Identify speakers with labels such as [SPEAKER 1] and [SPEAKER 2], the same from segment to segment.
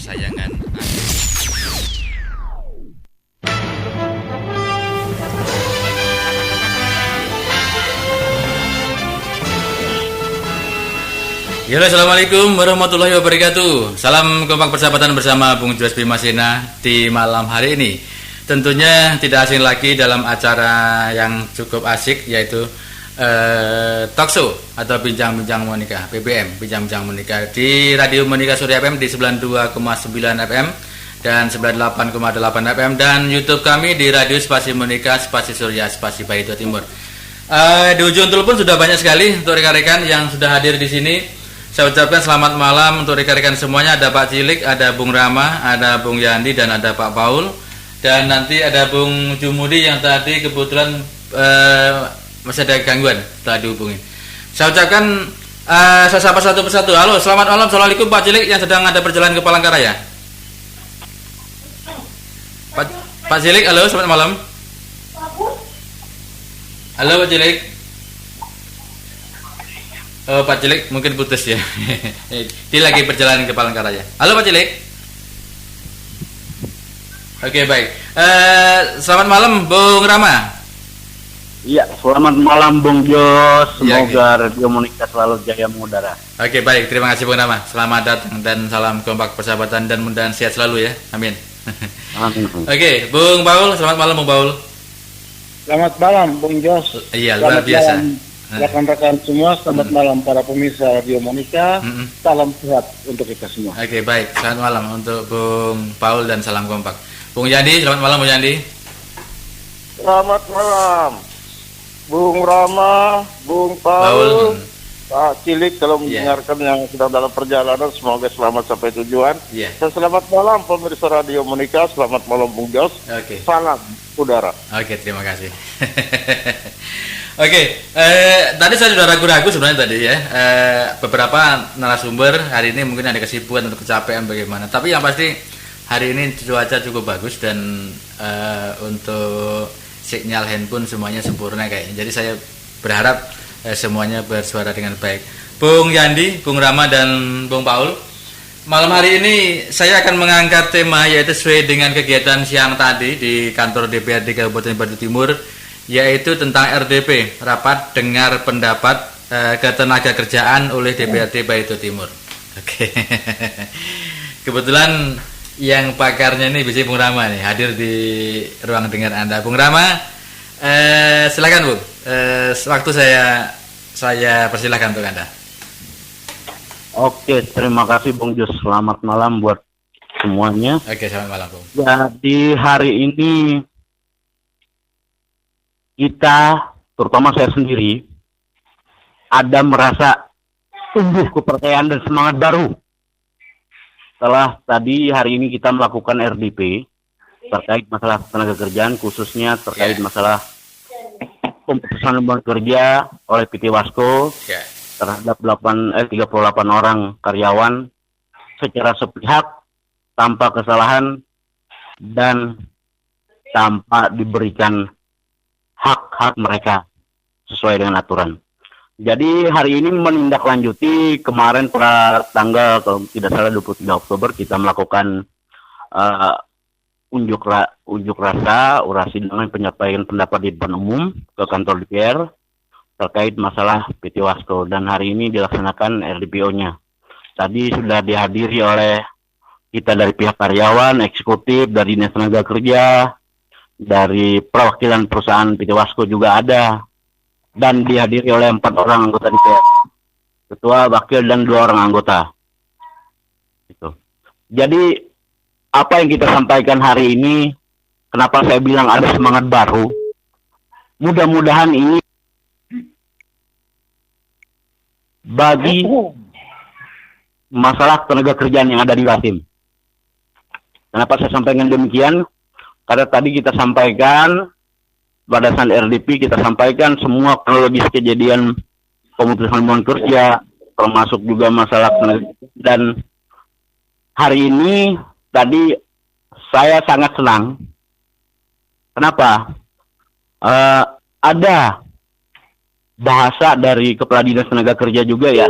[SPEAKER 1] kesayangan Anda. Halo, assalamualaikum warahmatullahi wabarakatuh. Salam kompak persahabatan bersama Bung Jos Bimasena di malam hari ini. Tentunya tidak asing lagi dalam acara yang cukup asik, yaitu talkshow atau bincang-bincang Monika, BBM, bincang-bincang Monika di Radio Monika Surya FM di 92,9 FM dan 98,8 FM, dan YouTube kami di Radio Spasi Monika, Spasi Surya, Spasi Barito Timur. Di ujung telepon sudah banyak sekali untuk rekan-rekan yang sudah hadir di sini. Saya ucapkan selamat malam untuk rekan-rekan semuanya. Ada Pak Cilik, ada Bung Rama, ada Bung Yandi, dan ada Pak Paul. Dan nanti ada Bung Jumudi yang tadi kebetulan masih ada gangguan telah dihubungi. Saya ucapkan saya sapa satu persatu. Halo, selamat malam. Assalamualaikum Pak Cilik yang sedang ada perjalanan ke Palangkaraya. Pak Cilik, halo, selamat malam. Halo Pak Cilik. Oh, Pak Cilik mungkin putus ya. Dia lagi perjalanan ke Palangkaraya. Halo Pak Cilik. Oke, baik. Selamat malam Bung Rama.
[SPEAKER 2] Iya, selamat malam Bung Jos. Semoga Radio Monika selalu jaya mengudara.
[SPEAKER 1] Oke, baik. Terima kasih Bung Rama. Selamat datang dan salam kompak persahabatan dan mudah-mudahan sehat selalu ya. Amin.
[SPEAKER 2] Amin.
[SPEAKER 1] Oke, Bung Paul. Selamat malam Bung Paul.
[SPEAKER 3] Selamat malam Bung Jos.
[SPEAKER 1] Iya, luar biasa.
[SPEAKER 3] Rekan-rekan semua, selamat malam para pemirsa Radio Monika. Salam sehat untuk kita semua.
[SPEAKER 1] Oke, baik. Selamat malam untuk Bung Paul dan salam kompak. Bung Yandi, selamat malam Bung Yandi.
[SPEAKER 4] Selamat malam Bung Rama, Bung Paul, Pak Cilik kalau mendengarkan yang sedang dalam perjalanan, semoga selamat sampai tujuan. Dan selamat malam pemirsa Radio Monika, selamat malam Bung Jos. Salam udara.
[SPEAKER 1] Oke, terima kasih. Oke, tadi saya sudah ragu-ragu sebenarnya tadi ya. Beberapa narasumber hari ini mungkin ada kesibukan atau kecapean bagaimana. Tapi yang pasti hari ini cuaca cukup bagus dan untuk sinyal handphone semuanya sempurna kayaknya. Jadi saya berharap semuanya bersuara dengan baik. Bung Yandi, Bung Rama, dan Bung Paul, malam hari ini saya akan mengangkat tema yaitu sesuai dengan kegiatan siang tadi di kantor DPRD Kabupaten Barito Timur, yaitu tentang RDP, rapat dengar pendapat ketenaga kerjaan oleh DPRD Barito Timur. Oke. Kebetulan yang pakarnya ini bisa Bung Rama nih hadir di ruang dengar Anda. Bung Rama, silakan Bung. Waktu saya persilahkan untuk Anda.
[SPEAKER 2] Oke, terima kasih Bung Jos. Selamat malam buat semuanya.
[SPEAKER 1] Oke, selamat malam Bung.
[SPEAKER 2] Jadi hari ini kita, terutama saya sendiri, ada merasa tumbuh kepercayaan dan semangat baru. Setelah tadi hari ini kita melakukan RDP terkait masalah tenaga kerjaan, khususnya terkait masalah pemutusan hubungan kerja oleh PT Wasko terhadap 38 orang karyawan secara sepihak, tanpa kesalahan dan tanpa diberikan hak-hak mereka sesuai dengan aturan. Jadi hari ini menindaklanjuti kemarin pada tanggal kalau tidak salah 23 Oktober kita melakukan unjuk rasa orasi dengan penyampaian pendapat di depan umum ke kantor DPR terkait masalah PT Wasko, dan hari ini dilaksanakan RDPO-nya. Tadi sudah dihadiri oleh kita dari pihak karyawan, eksekutif, dari Dinas Tenaga Kerja, dari perwakilan perusahaan PT Wasko juga ada, dan dihadiri oleh 4 orang anggota DPR, ketua, wakil, dan 2 orang anggota. Gitu. Jadi apa yang kita sampaikan hari ini, kenapa saya bilang ada semangat baru? Mudah-mudahan ini bagi masalah tenaga kerjaan yang ada di Kaltim. Kenapa saya sampaikan demikian? Karena tadi kita sampaikan pada saat RDP, kita sampaikan semua kronologis kejadian pemutusan hubungan kerja, termasuk juga masalah tenaga. Dan hari ini tadi saya sangat senang. Kenapa? Ada bahasa dari Kepala Dinas Tenaga Kerja juga ya.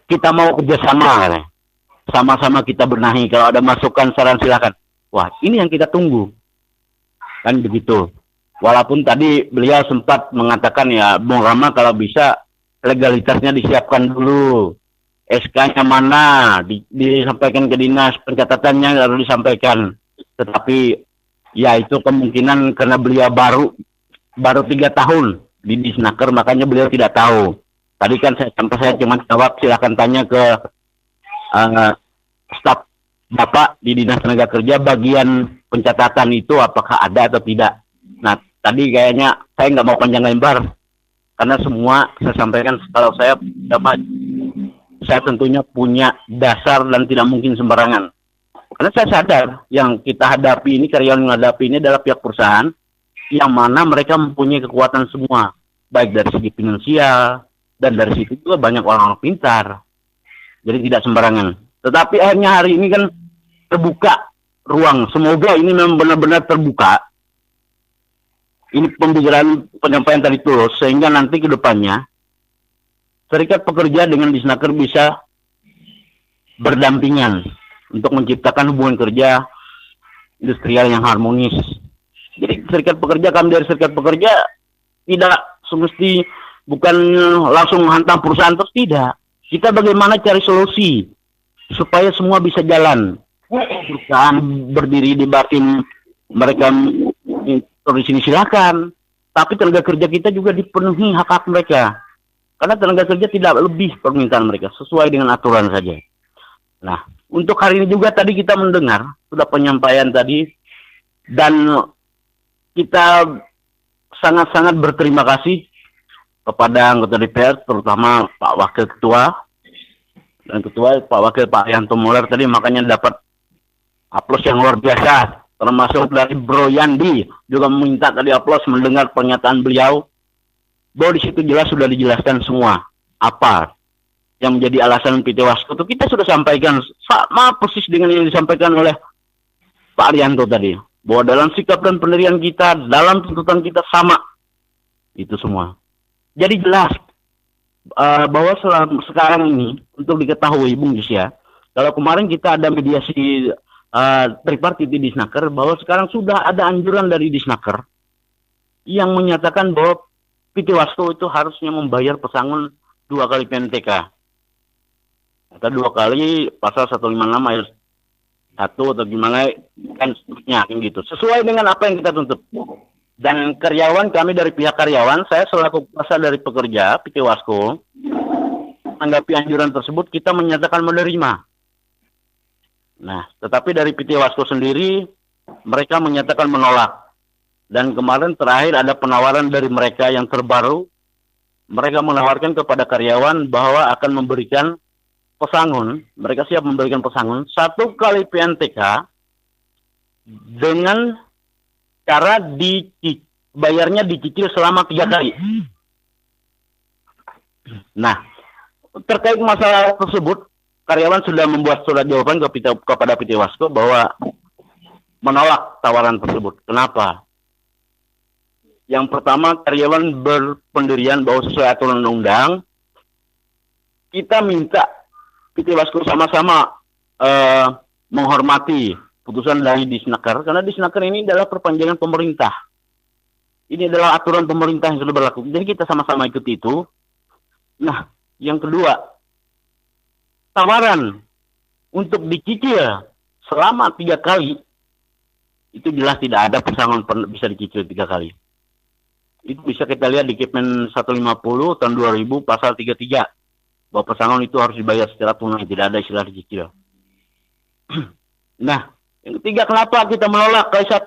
[SPEAKER 2] Kita mau kerjasama. sama-sama kita benahi. Kalau ada masukan, saran, silakan. Wah, ini yang kita tunggu. Kan begitu. Walaupun tadi beliau sempat mengatakan ya, Bung Rama kalau bisa legalitasnya disiapkan dulu. SK-nya mana, disampaikan ke dinas, pencatatannya harus disampaikan. Tetapi ya itu kemungkinan karena beliau baru 3 tahun di Disnaker, makanya beliau tidak tahu. Tadi kan saya cuma jawab, silakan tanya ke staf Bapak di Dinas Tenaga Kerja bagian pencatatan itu apakah ada atau tidak. Nah, tadi kayaknya saya nggak mau panjang lebar karena semua saya sampaikan. Kalau saya tentunya punya dasar dan tidak mungkin sembarangan. Karena saya sadar yang kita hadapi ini, karyawan yang hadapi ini adalah pihak perusahaan yang mana mereka mempunyai kekuatan semua, baik dari segi finansial dan dari situ juga banyak orang-orang pintar. Jadi tidak sembarangan. Tetapi akhirnya hari ini kan terbuka ruang. Semoga ini memang benar-benar terbuka. Ini pembicaraan penyampaian tadi tulus sehingga nanti ke depannya serikat pekerja dengan Disnaker bisa berdampingan untuk menciptakan hubungan kerja industrial yang harmonis. Jadi serikat pekerja, kami dari serikat pekerja tidak semesti bukan langsung hantam perusahaan terus, tidak. Kita bagaimana cari solusi supaya semua bisa jalan. Perusahaan berdiri di batin mereka di sini silakan, tapi tenaga kerja kita juga dipenuhi hak-hak mereka. Karena tenaga kerja tidak lebih permintaan mereka, sesuai dengan aturan saja. Nah, untuk hari ini juga tadi kita mendengar, sudah penyampaian tadi, dan kita sangat-sangat berterima kasih kepada anggota DPR, terutama Pak Wakil Ketua, dan Ketua Pak Wakil Pak Yanto Muller tadi, makanya dapat aplaus yang luar biasa. Termasuk dari Bro Yandi, juga meminta tadi aplaus mendengar pernyataan beliau, bahwa di situ jelas sudah dijelaskan semua apa yang menjadi alasan PT Wasko. Itu kita sudah sampaikan sama persis dengan yang disampaikan oleh Pak Arianto tadi, bahwa dalam sikap dan pendirian kita, dalam tuntutan kita sama itu semua. Jadi jelas bahwa sekarang ini untuk diketahui Bung Jusya, kalau kemarin kita ada mediasi tripartit di Disnaker, bahwa sekarang sudah ada anjuran dari Disnaker yang menyatakan bahwa PT Wasko itu harusnya membayar pesangon 2 kali PNTK. Atau 2 kali pasal 156 ayat 1 atau gimana kan seterusnya gitu. Sesuai dengan apa yang kita tuntut. Dan karyawan, kami dari pihak karyawan, saya selaku kuasa dari pekerja PT Wasko, menanggapi anjuran tersebut kita menyatakan menerima. Nah, tetapi dari PT Wasko sendiri mereka menyatakan menolak. Dan kemarin terakhir ada penawaran dari mereka yang terbaru. Mereka menawarkan kepada karyawan bahwa akan memberikan pesangon. Mereka siap memberikan pesangon 1 kali PNTK dengan cara bayarnya dicicil selama 3 kali. Nah, terkait masalah tersebut, karyawan sudah membuat surat jawaban kepada PT Wasko bahwa menolak tawaran tersebut. Kenapa? Yang pertama, karyawan berpendirian bahwa sesuai aturan undang, kita minta PT Wasko sama-sama menghormati putusan dari Disnaker, karena Disnaker ini adalah perpanjangan pemerintah. Ini adalah aturan pemerintah yang sudah berlaku. Jadi kita sama-sama ikuti itu. Nah, yang kedua, tawaran untuk dicicil selama 3 kali, itu jelas tidak ada pesangon bisa dicicil 3 kali. Itu bisa kita lihat di Kepmen 150 tahun 2000 pasal 33. Bahwa pesangon itu harus dibayar secara tunai, tidak ada istilah dicicil. Nah, yang ketiga, kenapa kita menolak kali 1?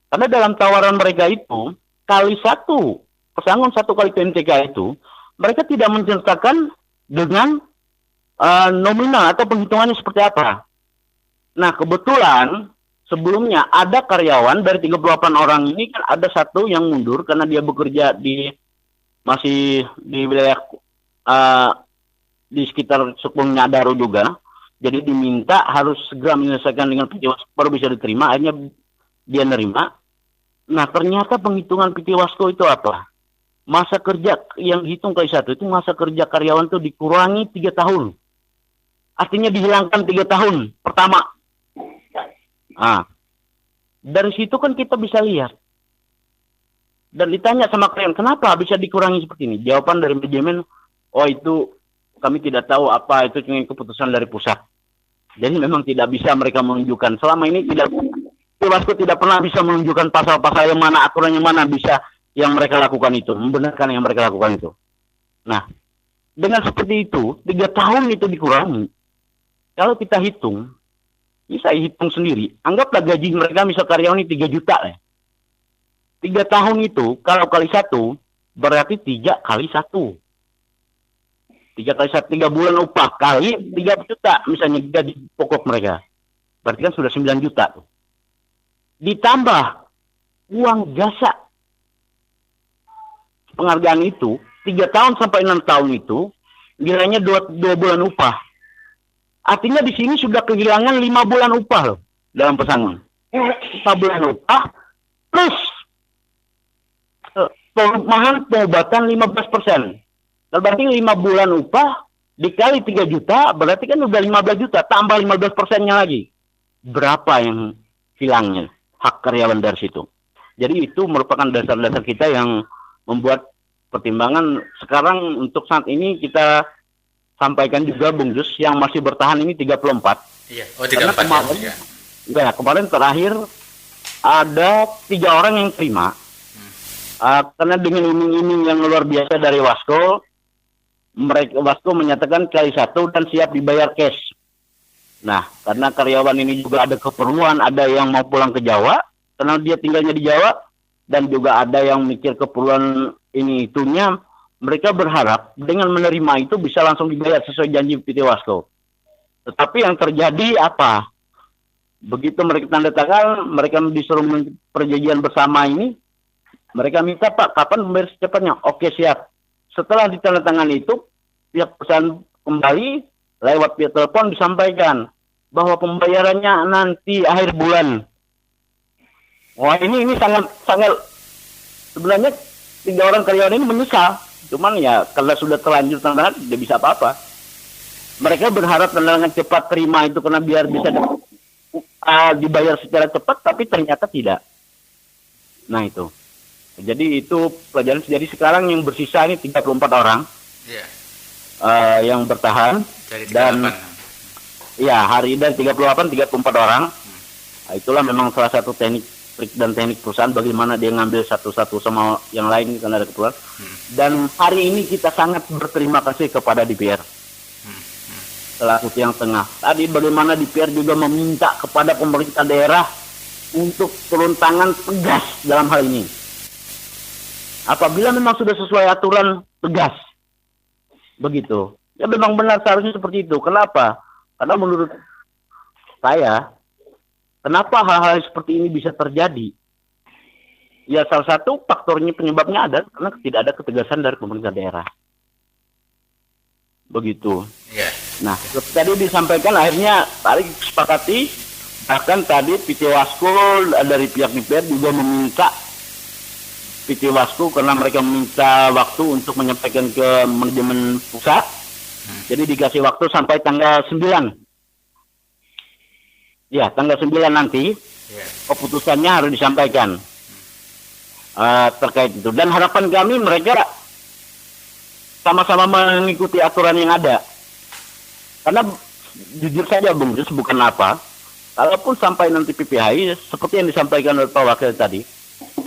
[SPEAKER 2] Karena dalam tawaran mereka itu, kali 1, pesangon 1 kali PNTK itu, mereka tidak menceritakan dengan nominal atau penghitungannya seperti apa. Nah, kebetulan sebelumnya ada karyawan dari 38 orang ini, kan ada 1 yang mundur karena dia bekerja masih di wilayah di sekitar Sukung Nyadaru juga. Jadi diminta harus segera menyelesaikan dengan PT Wasko baru bisa diterima. Akhirnya dia nerima. Nah, ternyata penghitungan PT Wasko itu apa? Masa kerja yang dihitung kali 1 itu masa kerja karyawan itu dikurangi 3 tahun. artinya dihilangkan 3 tahun pertama. Nah, dari situ kan kita bisa lihat. Dan ditanya sama klien, kenapa bisa dikurangi seperti ini? Jawaban dari manajemen, oh itu kami tidak tahu apa, itu cuma keputusan dari pusat. Jadi memang tidak bisa mereka menunjukkan. Selama ini Wasko tidak pernah bisa menunjukkan pasal-pasal yang mana, aturan yang mana bisa yang mereka lakukan itu, membenarkan yang mereka lakukan itu. Nah, dengan seperti itu, 3 tahun itu dikurangi. Kalau kita hitung, ini saya hitung sendiri, anggaplah gaji mereka misal karyawan ini 3 juta ya. 3 tahun itu, kalau kali 1, berarti 3 kali 1. 3 kali 1, 3 bulan upah, kali 3 juta, misalnya gaji pokok mereka. Berarti kan sudah 9 juta. Ditambah uang jasa penghargaan itu, 3 tahun sampai 6 tahun itu, nilainya 2 bulan upah. Artinya di sini sudah kehilangan 5 bulan upah loh, dalam pesangon. 5 bulan upah, plus perumahan pengobatan 15%. Berarti 5 bulan upah dikali 3 juta, berarti kan udah 15 juta, tambah 15%-nya lagi. Berapa yang hilangnya hak karyawan dari situ? Jadi itu merupakan dasar-dasar kita yang membuat pertimbangan. Sekarang untuk saat ini kita sampaikan juga Bung Jus, yang masih bertahan ini 34.
[SPEAKER 1] Iya, oh 34
[SPEAKER 2] kemarin,
[SPEAKER 1] ya.
[SPEAKER 2] Kemarin terakhir ada 3 orang yang terima. Karena dengan iming-iming yang luar biasa dari Wasko, Wasko menyatakan kali 1 dan siap dibayar cash. Nah, karena karyawan ini juga ada keperluan, ada yang mau pulang ke Jawa, karena dia tinggalnya di Jawa, dan juga ada yang mikir keperluan ini itunya, mereka berharap dengan menerima itu bisa langsung dibayar sesuai janji PT Wasko. Tetapi yang terjadi apa? Begitu mereka tanda tangan, mereka disuruh perjanjian bersama ini, mereka minta, Pak, kapan membayar secepatnya? Oke, siap. Setelah ditandatangan itu, pihak perusahaan kembali lewat via telepon disampaikan bahwa pembayarannya nanti akhir bulan. Wah, ini sangat sebenarnya 3 orang karyawan ini menyesal. Cuman ya kalau sudah terlanjur tanda tangan tidak bisa apa-apa. Mereka berharap tanda tangan cepat terima itu karena biar bisa dibayar secara cepat, tapi ternyata tidak. Nah itu. Jadi itu pelajaran. Jadi sekarang yang bersisa ini 34 orang.
[SPEAKER 1] Iya.
[SPEAKER 2] Yang bertahan.
[SPEAKER 1] Dari 38.
[SPEAKER 2] Dan ya hari dan 34 orang. Nah, itulah memang salah satu teknik dan teknik perusahaan bagaimana dia ngambil satu-satu sama yang lain karena ada keperluan. Dan hari ini kita sangat berterima kasih kepada DPR selaku tiang tengah. Tadi bagaimana DPR juga meminta kepada pemerintah daerah untuk turun tangan tegas dalam hal ini. Apabila memang sudah sesuai aturan, tegas. Begitu. Ya memang benar seharusnya seperti itu. Kenapa? Karena menurut saya, kenapa hal-hal seperti ini bisa terjadi? Ya salah satu faktornya penyebabnya ada karena tidak ada ketegasan dari pemerintah daerah. Begitu.
[SPEAKER 1] Yeah.
[SPEAKER 2] Nah, tadi disampaikan akhirnya tadi disepakati, bahkan tadi PT Wasko dari pihak DPR juga meminta PT Wasko karena mereka meminta waktu untuk menyampaikan ke manajemen pusat. Jadi dikasih waktu sampai tanggal 9. Ya, tanggal 9 nanti keputusannya harus disampaikan terkait itu. Dan harapan kami mereka sama-sama mengikuti aturan yang ada. Karena jujur saja Bung Jus, bukan apa, kalaupun sampai nanti PPHI seperti yang disampaikan oleh Pak Wakil tadi,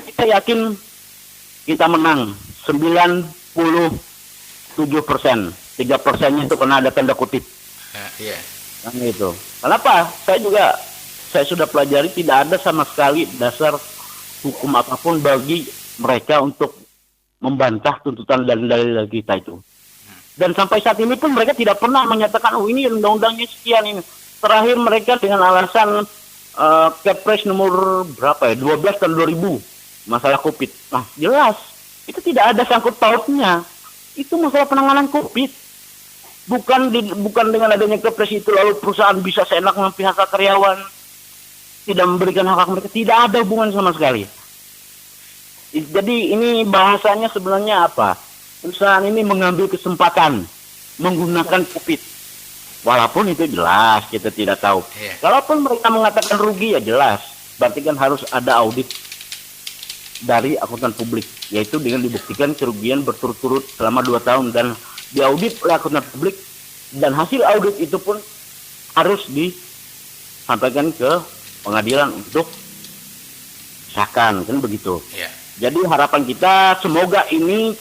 [SPEAKER 2] kita yakin kita menang 97%. 3%-nya itu karena ada tanda kutip.
[SPEAKER 1] Iya.
[SPEAKER 2] Nah, itu. Kenapa? Saya sudah pelajari tidak ada sama sekali dasar hukum apapun bagi mereka untuk membantah tuntutan dan dalil kita itu. Dan sampai saat ini pun mereka tidak pernah menyatakan, oh ini undang-undangnya sekian ini. Terakhir mereka dengan alasan Kepres nomor berapa ya, 12 tahun 2000 masalah COVID. Nah jelas itu tidak ada sangkut pautnya. Itu masalah penanganan COVID. Bukan dengan adanya Kepres itu lalu perusahaan bisa seenak memihak karyawan, tidak memberikan hak mereka. Tidak ada hubungan sama sekali. Jadi ini bahasanya sebenarnya apa? Perusahaan ini mengambil kesempatan menggunakan COVID Walaupun itu jelas kita tidak tahu. Kalaupun mereka mengatakan rugi ya jelas, berarti kan harus ada audit dari akuntan publik, yaitu dengan dibuktikan kerugian berturut-turut selama 2 tahun dan diaudit oleh akuntan publik, dan hasil audit itu pun harus disampaikan ke pengadilan untuk sahkan, kan begitu. Jadi harapan kita semoga ini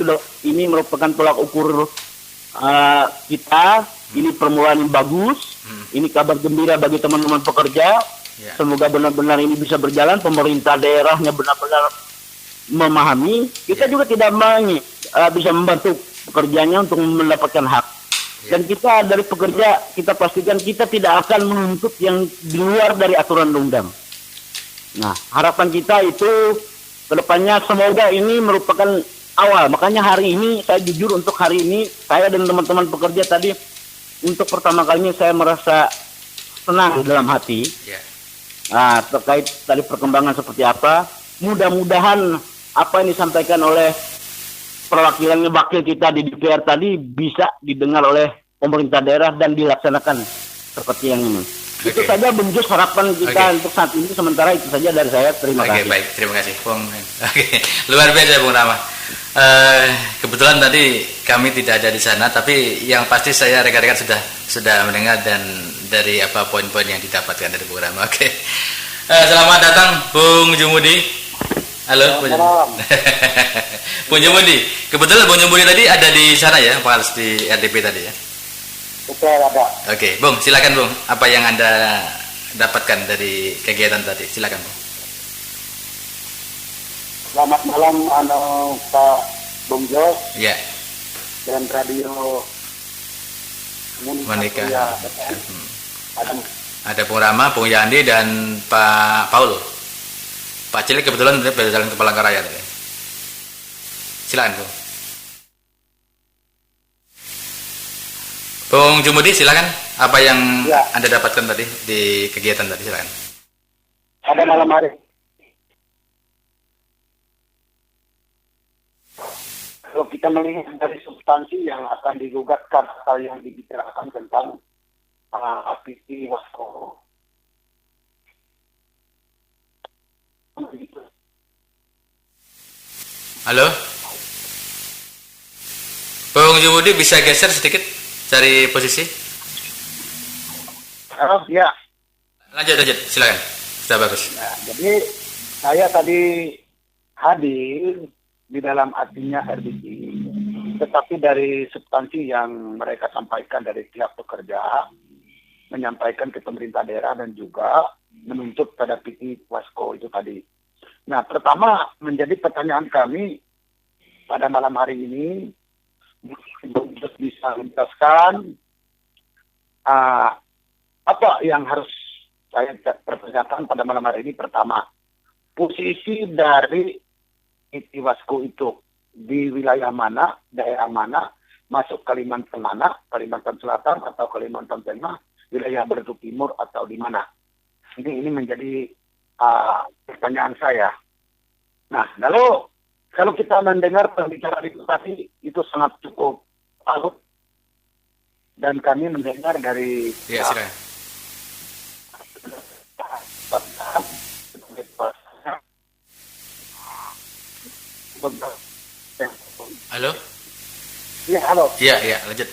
[SPEAKER 2] merupakan tolak ukur kita. Ini permulaan yang bagus. Ini kabar gembira bagi teman-teman pekerja. Semoga benar-benar ini bisa berjalan. Pemerintah daerahnya benar-benar memahami. Kita juga tidak bisa membantu pekerjanya untuk mendapatkan hak. Dan kita dari pekerja, kita pastikan kita tidak akan menuntut yang di luar dari aturan undang. Nah, harapan kita itu kedepannya semoga ini merupakan awal. Makanya hari ini saya jujur, untuk hari ini saya dan teman-teman pekerja tadi untuk pertama kalinya saya merasa senang dalam hati. Nah, terkait tadi perkembangan seperti apa. Mudah-mudahan apa yang disampaikan oleh perwakilan wakil kita di DPR tadi bisa didengar oleh pemerintah daerah dan dilaksanakan seperti yang ini. Itu saja Bung Jus harapan kita untuk saat ini. Sementara itu saja dari saya. Terima kasih.
[SPEAKER 1] Baik, terima kasih Bung. Luar biasa Bung Rama. Kebetulan tadi kami tidak ada di sana, tapi yang pasti saya rekan-rekan sudah mendengar dan dari apa poin-poin yang didapatkan dari Bung Rama. Selamat datang Bung Jumudi. Halo Bung Jumudi. Bung Jumudi. Kebetulan Bung Jumudi tadi ada di sana ya, Pak, di RDP tadi ya.
[SPEAKER 3] Betul, ada.
[SPEAKER 1] Bung, silakan Bung. Apa yang Anda dapatkan dari kegiatan tadi? Silakan Bung.
[SPEAKER 3] Selamat malam Pak Bung Jos. Dan Radio
[SPEAKER 1] Monika. Ada Bung Rama, Bung Yandi dan Pak Paul. Pak Cilik kebetulan berjalan ke Palangkaraya tadi. Silakan Bung. Bung Jumudi, silakan. Apa yang Anda dapatkan tadi di kegiatan tadi? Silakan.
[SPEAKER 3] Pada malam hari, kalau kita melihat dari substansi yang akan digugatkan atau yang dibicarakan tentang PT Wasko,
[SPEAKER 1] halo, Bung Jumudi bisa geser sedikit cari posisi.
[SPEAKER 3] Ya.
[SPEAKER 1] Lanjut, silakan. Sudah bagus.
[SPEAKER 3] Nah, jadi saya tadi hadir di dalam artinya RBC, tetapi dari substansi yang mereka sampaikan dari pihak pekerja, menyampaikan ke pemerintah daerah dan juga menuntut pada PT Wasko itu tadi. Nah, pertama menjadi pertanyaan kami pada malam hari ini, untuk bisa menjelaskan apa yang harus saya pertanyakan pada malam hari ini. Pertama, posisi dari PT Wasko itu di wilayah mana, daerah mana, masuk Kalimantan mana, Kalimantan Selatan atau Kalimantan Tengah, wilayah Batu Timur atau di mana. Ini menjadi pertanyaan saya. Nah, lalu kalau kita mendengar pembicaraan itu tadi, itu sangat cukup alot. Dan kami mendengar dari
[SPEAKER 1] silakan. Halo?
[SPEAKER 3] Iya, halo.
[SPEAKER 1] Iya, lanjut.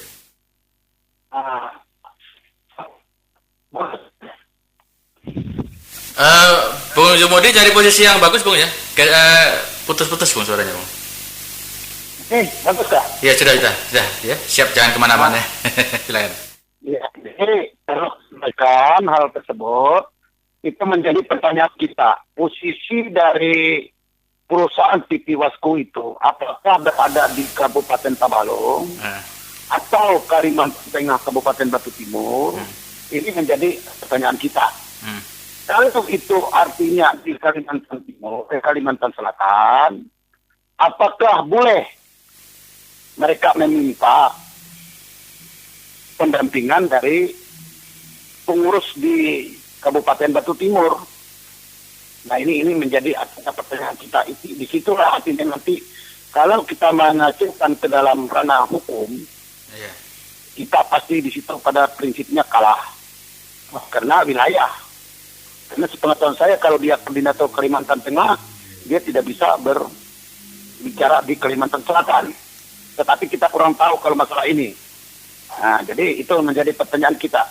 [SPEAKER 1] Bung Jumudi cari posisi yang bagus Bung ya. Putus-putus Bung suaranya Bung.
[SPEAKER 3] Bagus kah?
[SPEAKER 1] Ya sudah ya. Siap, jangan kemana-mana. Silakan.
[SPEAKER 3] Ya, jadi kalau sampaikan hal tersebut itu menjadi pertanyaan kita. Posisi dari perusahaan PT Wasko itu apakah berada di Kabupaten Tabalong atau Kalimantan Tengah Kabupaten Batu Timur? Ini menjadi pertanyaan kita. Kalau itu artinya di Kalimantan Timur, Kalimantan Selatan, apakah boleh mereka meminta pendampingan dari pengurus di Kabupaten Batu Timur? Nah, ini menjadi pertanyaan kita. Disitulah artinya nanti kalau kita mengajukan ke dalam ranah hukum, kita pasti di situ pada prinsipnya kalah karena wilayah. Karena sepengetahuan saya kalau dia koordinator Kalimantan Tengah, dia tidak bisa berbicara di Kalimantan Selatan. Tetapi kita kurang tahu kalau masalah ini. Nah, jadi itu menjadi pertanyaan kita.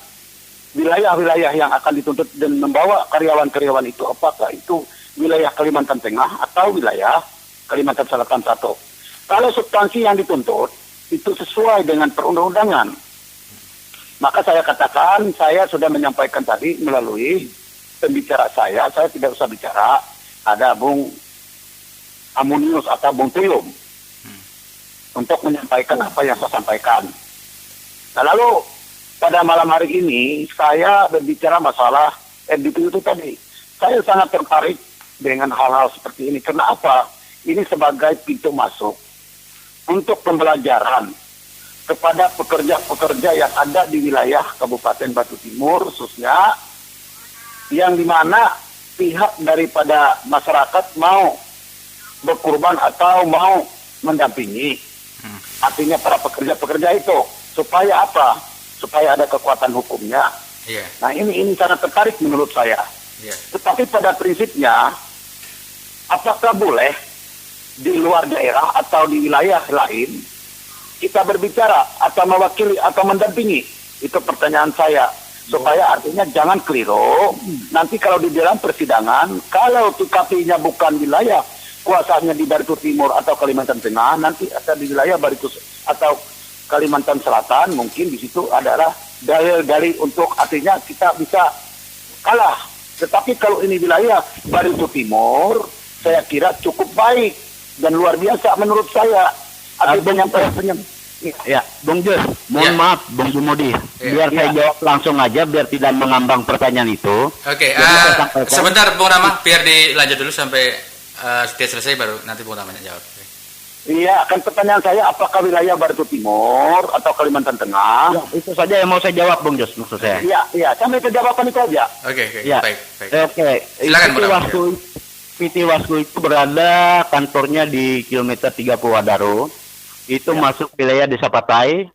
[SPEAKER 3] Wilayah-wilayah yang akan dituntut dan membawa karyawan-karyawan itu, apakah itu wilayah Kalimantan Tengah atau wilayah Kalimantan Selatan satu? Kalau substansi yang dituntut itu sesuai dengan perundang-undangan, maka saya katakan, saya sudah menyampaikan tadi melalui pembicara saya tidak usah bicara, ada Bung Amunius atau Bung Tuyum untuk menyampaikan apa yang saya sampaikan. Nah, lalu pada malam hari ini saya berbicara masalah RDP itu tadi. Saya sangat tertarik dengan hal-hal seperti ini. Kenapa? Ini sebagai pintu masuk untuk pembelajaran kepada pekerja-pekerja yang ada di wilayah Kabupaten Batu Timur khususnya, yang dimana pihak daripada masyarakat mau berkorban atau mau mendampingi. Artinya para pekerja-pekerja itu supaya apa? Supaya ada kekuatan hukumnya.
[SPEAKER 1] Yeah.
[SPEAKER 3] Nah ini sangat tertarik menurut saya.
[SPEAKER 1] Yeah.
[SPEAKER 3] Tetapi pada prinsipnya, apakah boleh di luar daerah atau di wilayah lain kita berbicara atau mewakili atau mendampingi? Itu pertanyaan saya. Supaya artinya jangan keliru. Nanti kalau di dalam persidangan, kalau TKP-nya bukan wilayah kuasanya di Baritu Timur atau Kalimantan Tengah, nanti ada di wilayah Baritu atau Kalimantan Selatan, mungkin di situ adalah dalil-dalil untuk artinya kita bisa kalah. Tetapi kalau ini wilayah Baritu Timur, saya kira cukup baik dan luar biasa menurut saya. Ada penyampaian.
[SPEAKER 2] Ya, Bung Jus, mohon maaf, Bung Jumudi, biar saya jawab langsung aja, biar tidak mengambang pertanyaan itu.
[SPEAKER 1] Oke, sebentar Bung Rama, biar dilanjut dulu sampai dia selesai, baru nanti Bung Rama jawab.
[SPEAKER 3] Iya, kan pertanyaan saya, apakah wilayah Baritu Timur atau Kalimantan Tengah?
[SPEAKER 2] Ya, itu saja yang mau saya jawab, Bung Jus, maksud saya.
[SPEAKER 3] Iya, sampai ke jawaban itu aja.
[SPEAKER 1] Oke,
[SPEAKER 2] ya.
[SPEAKER 1] baik.
[SPEAKER 2] Oke,
[SPEAKER 1] Silakan, Bung Rama.
[SPEAKER 2] PT Wasku itu berada kantornya di kilometer 30 Wadaro. Itu masuk wilayah Desa Patai.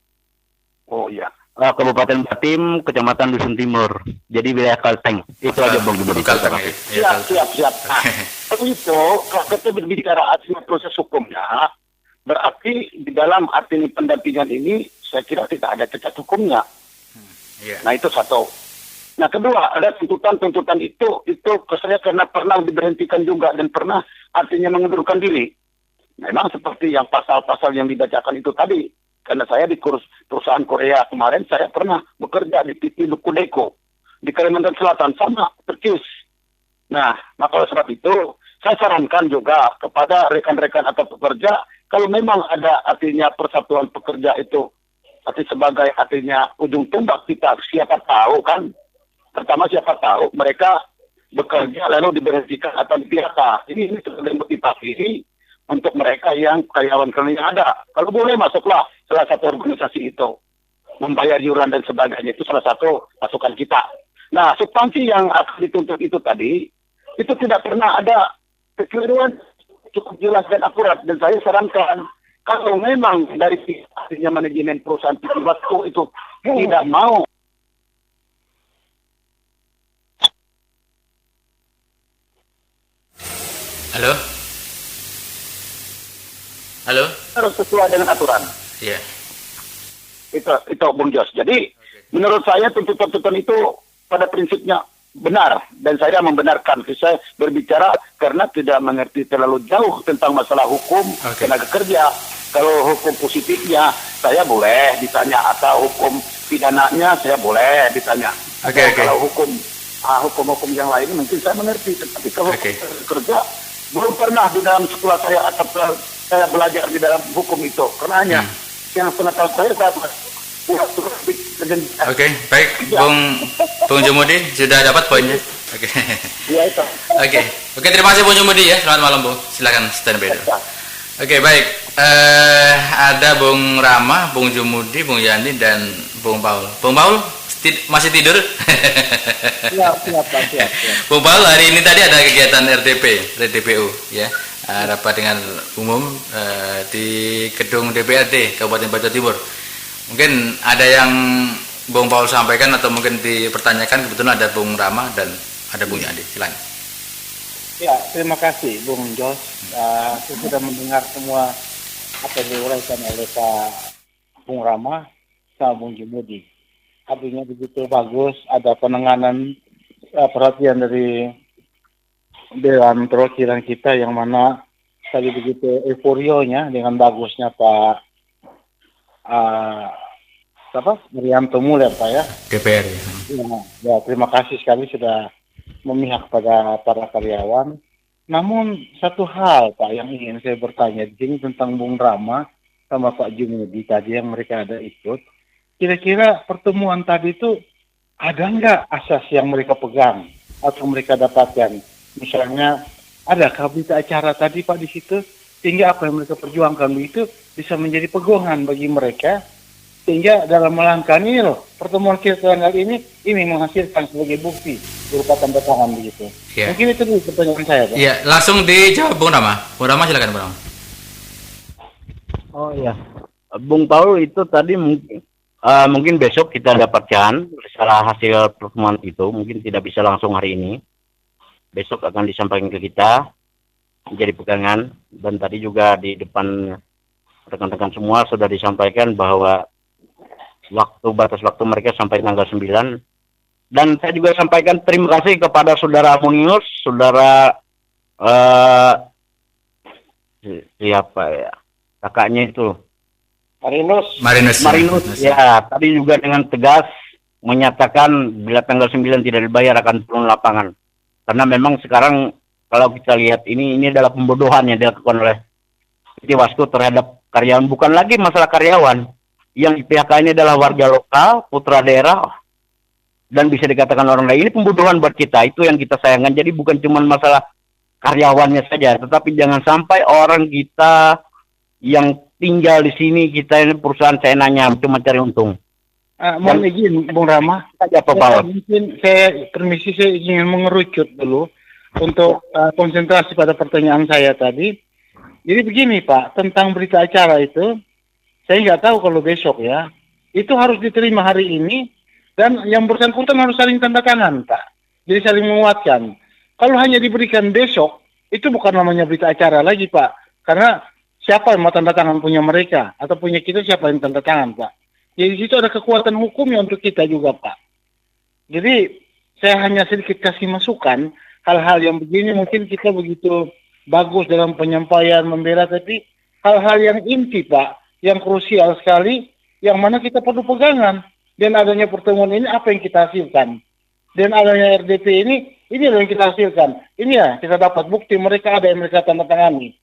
[SPEAKER 3] Oh iya.
[SPEAKER 2] Kabupaten Batim, Kecamatan Dusun Timur. Jadi wilayah Kalteng. Itu aja Bung Jumudi.
[SPEAKER 3] Siap. Nah, itu kalau kita berbicara artinya proses hukumnya, berarti di dalam arti pendampingan ini saya kira tidak ada cacat hukumnya. Nah itu satu. Nah kedua, ada tuntutan itu saya karena pernah diberhentikan juga dan pernah artinya mengundurkan diri. Memang seperti yang pasal-pasal yang dibacakan itu tadi. Karena saya di perusahaan Korea kemarin, saya pernah bekerja di PT Lukudeko di Kalimantan Selatan, sama persis. Nah, maka oleh sebab itu, saya sarankan juga kepada rekan-rekan atau pekerja, kalau memang ada artinya persatuan pekerja itu, arti sebagai artinya ujung tombak kita, siapa tahu kan, pertama siapa tahu mereka bekerja lalu diberhentikan atau di-PHK. Ini sudah motivasi untuk mereka yang karyawan-karyawan yang ada. Kalau boleh masuklah salah satu organisasi itu. Membayar iuran dan sebagainya, itu salah satu masukan kita. Nah, substansi yang akan dituntut itu tadi, itu tidak pernah ada kekeliruan, cukup jelas dan akurat. Dan saya sarankan, kalau memang dari artinya manajemen perusahaan PT Wasku itu tidak mau
[SPEAKER 1] Halo?
[SPEAKER 3] harus sesuai dengan aturan.
[SPEAKER 1] Iya.
[SPEAKER 3] Itu Bung Jos. Jadi menurut saya tuntutan itu pada prinsipnya benar dan saya membenarkan. Saya berbicara karena tidak mengerti terlalu jauh tentang masalah hukum tenaga kerja. Kalau hukum positifnya saya boleh ditanya atau hukum pidananya saya boleh ditanya. Kalau hukum yang lain mungkin saya mengerti, tetapi kalau kerja belum pernah di dalam sekolah saya atau saya belajar di dalam hukum itu. Karena yang pengetahuan saya
[SPEAKER 1] Oke, baik, Bung Jumudi sudah dapat poinnya. Oke.
[SPEAKER 3] Iya itu.
[SPEAKER 1] Oke, terima kasih Bung Jumudi ya. Selamat malam Bung. Silakan standby dulu. Oke, baik. Ada Bung Rama, Bung Jumudi, Bung Yani dan Bung Paul. Bung Paul masih tidur?
[SPEAKER 3] Siap.
[SPEAKER 1] Bung Paul, hari ini tadi ada kegiatan RDPU ya. Rapat dengan umum di gedung DPRD Kabupaten Batu Timur. Mungkin ada yang Bung Paul sampaikan atau mungkin dipertanyakan, kebetulan ada Bung Rama dan ada Bung Yandi. Silakan.
[SPEAKER 5] Ya, terima kasih Bung Jos. Saya sudah mendengar semua apa yang diuraikan oleh Pak Bung Rama sama Bung Jumudi. Artinya begitu bagus, ada penanganan perhatian dari Dewan Perwakilan kita yang mana tadi begitu euforionya dengan bagusnya Pak Merianto Muller Pak ya.
[SPEAKER 1] DPR.
[SPEAKER 5] Ya, terima kasih sekali sudah memihak pada para karyawan. Namun satu hal Pak yang ingin saya bertanya di sini tentang Bung Rama sama Pak Jumudi tadi yang mereka ada ikut. Kira-kira pertemuan tadi itu ada nggak asas yang mereka pegang atau mereka dapatkan? Misalnya, adakah berita acara tadi Pak di situ sehingga apa yang mereka perjuangkan itu bisa menjadi pegangan bagi mereka sehingga dalam melangkah ini loh pertemuan kita tanggal ini menghasilkan sebagai bukti berupa tanda tangan begitu.
[SPEAKER 1] Ya.
[SPEAKER 5] Mungkin itu dulu pertanyaan saya Pak.
[SPEAKER 1] Iya, langsung dijawab Bung Rama. Bung Rama silakan Bung Rama.
[SPEAKER 2] Oh iya, Bung Paul itu tadi mungkin besok kita dapatkan setelah hasil pertemuan itu, mungkin tidak bisa langsung hari ini. Besok akan disampaikan ke kita menjadi pegangan, dan tadi juga di depan rekan-rekan semua sudah disampaikan bahwa batas waktu mereka sampai tanggal 9. Dan saya juga sampaikan terima kasih kepada saudara Munius, saudara siapa ya, kakaknya itu Marinus ya, tadi juga dengan tegas menyatakan bila tanggal 9 tidak dibayar akan turun lapangan. Karena memang sekarang kalau kita lihat ini adalah pembodohan yang dilakukan oleh PT Wasco terhadap karyawan. Bukan lagi masalah karyawan. Yang di PHK ini adalah warga lokal, putra daerah, dan bisa dikatakan orang lain. Ini pembodohan buat kita. Itu yang kita sayangkan. Jadi bukan cuma masalah karyawannya saja, tetapi jangan sampai orang kita yang tinggal di sini, kita ini perusahaan saya nanya cuma cari untung.
[SPEAKER 5] Mohon izin Bung Rama, mungkin saya ingin mengerucut dulu untuk konsentrasi pada pertanyaan saya tadi. Jadi begini Pak, tentang berita acara itu, saya nggak tahu kalau besok ya, itu harus diterima hari ini, dan yang bersangkutan harus saling tanda tangan Pak. Jadi saling menguatkan. Kalau hanya diberikan besok, itu bukan namanya berita acara lagi Pak. Karena siapa yang mau tanda tangan, punya mereka, atau punya kita, siapa yang tanda tangan Pak. Jadi di situ ada kekuatan hukumnya untuk kita juga Pak. Jadi saya hanya sedikit kasih masukan, hal-hal yang begini mungkin kita begitu bagus dalam penyampaian membela, tapi hal-hal yang inti Pak, yang krusial sekali, yang mana kita perlu pegangan. Dan adanya pertemuan ini apa yang kita hasilkan. Dan adanya RDP ini yang kita hasilkan. Ini ya kita dapat bukti mereka ada yang mereka tanda tangani.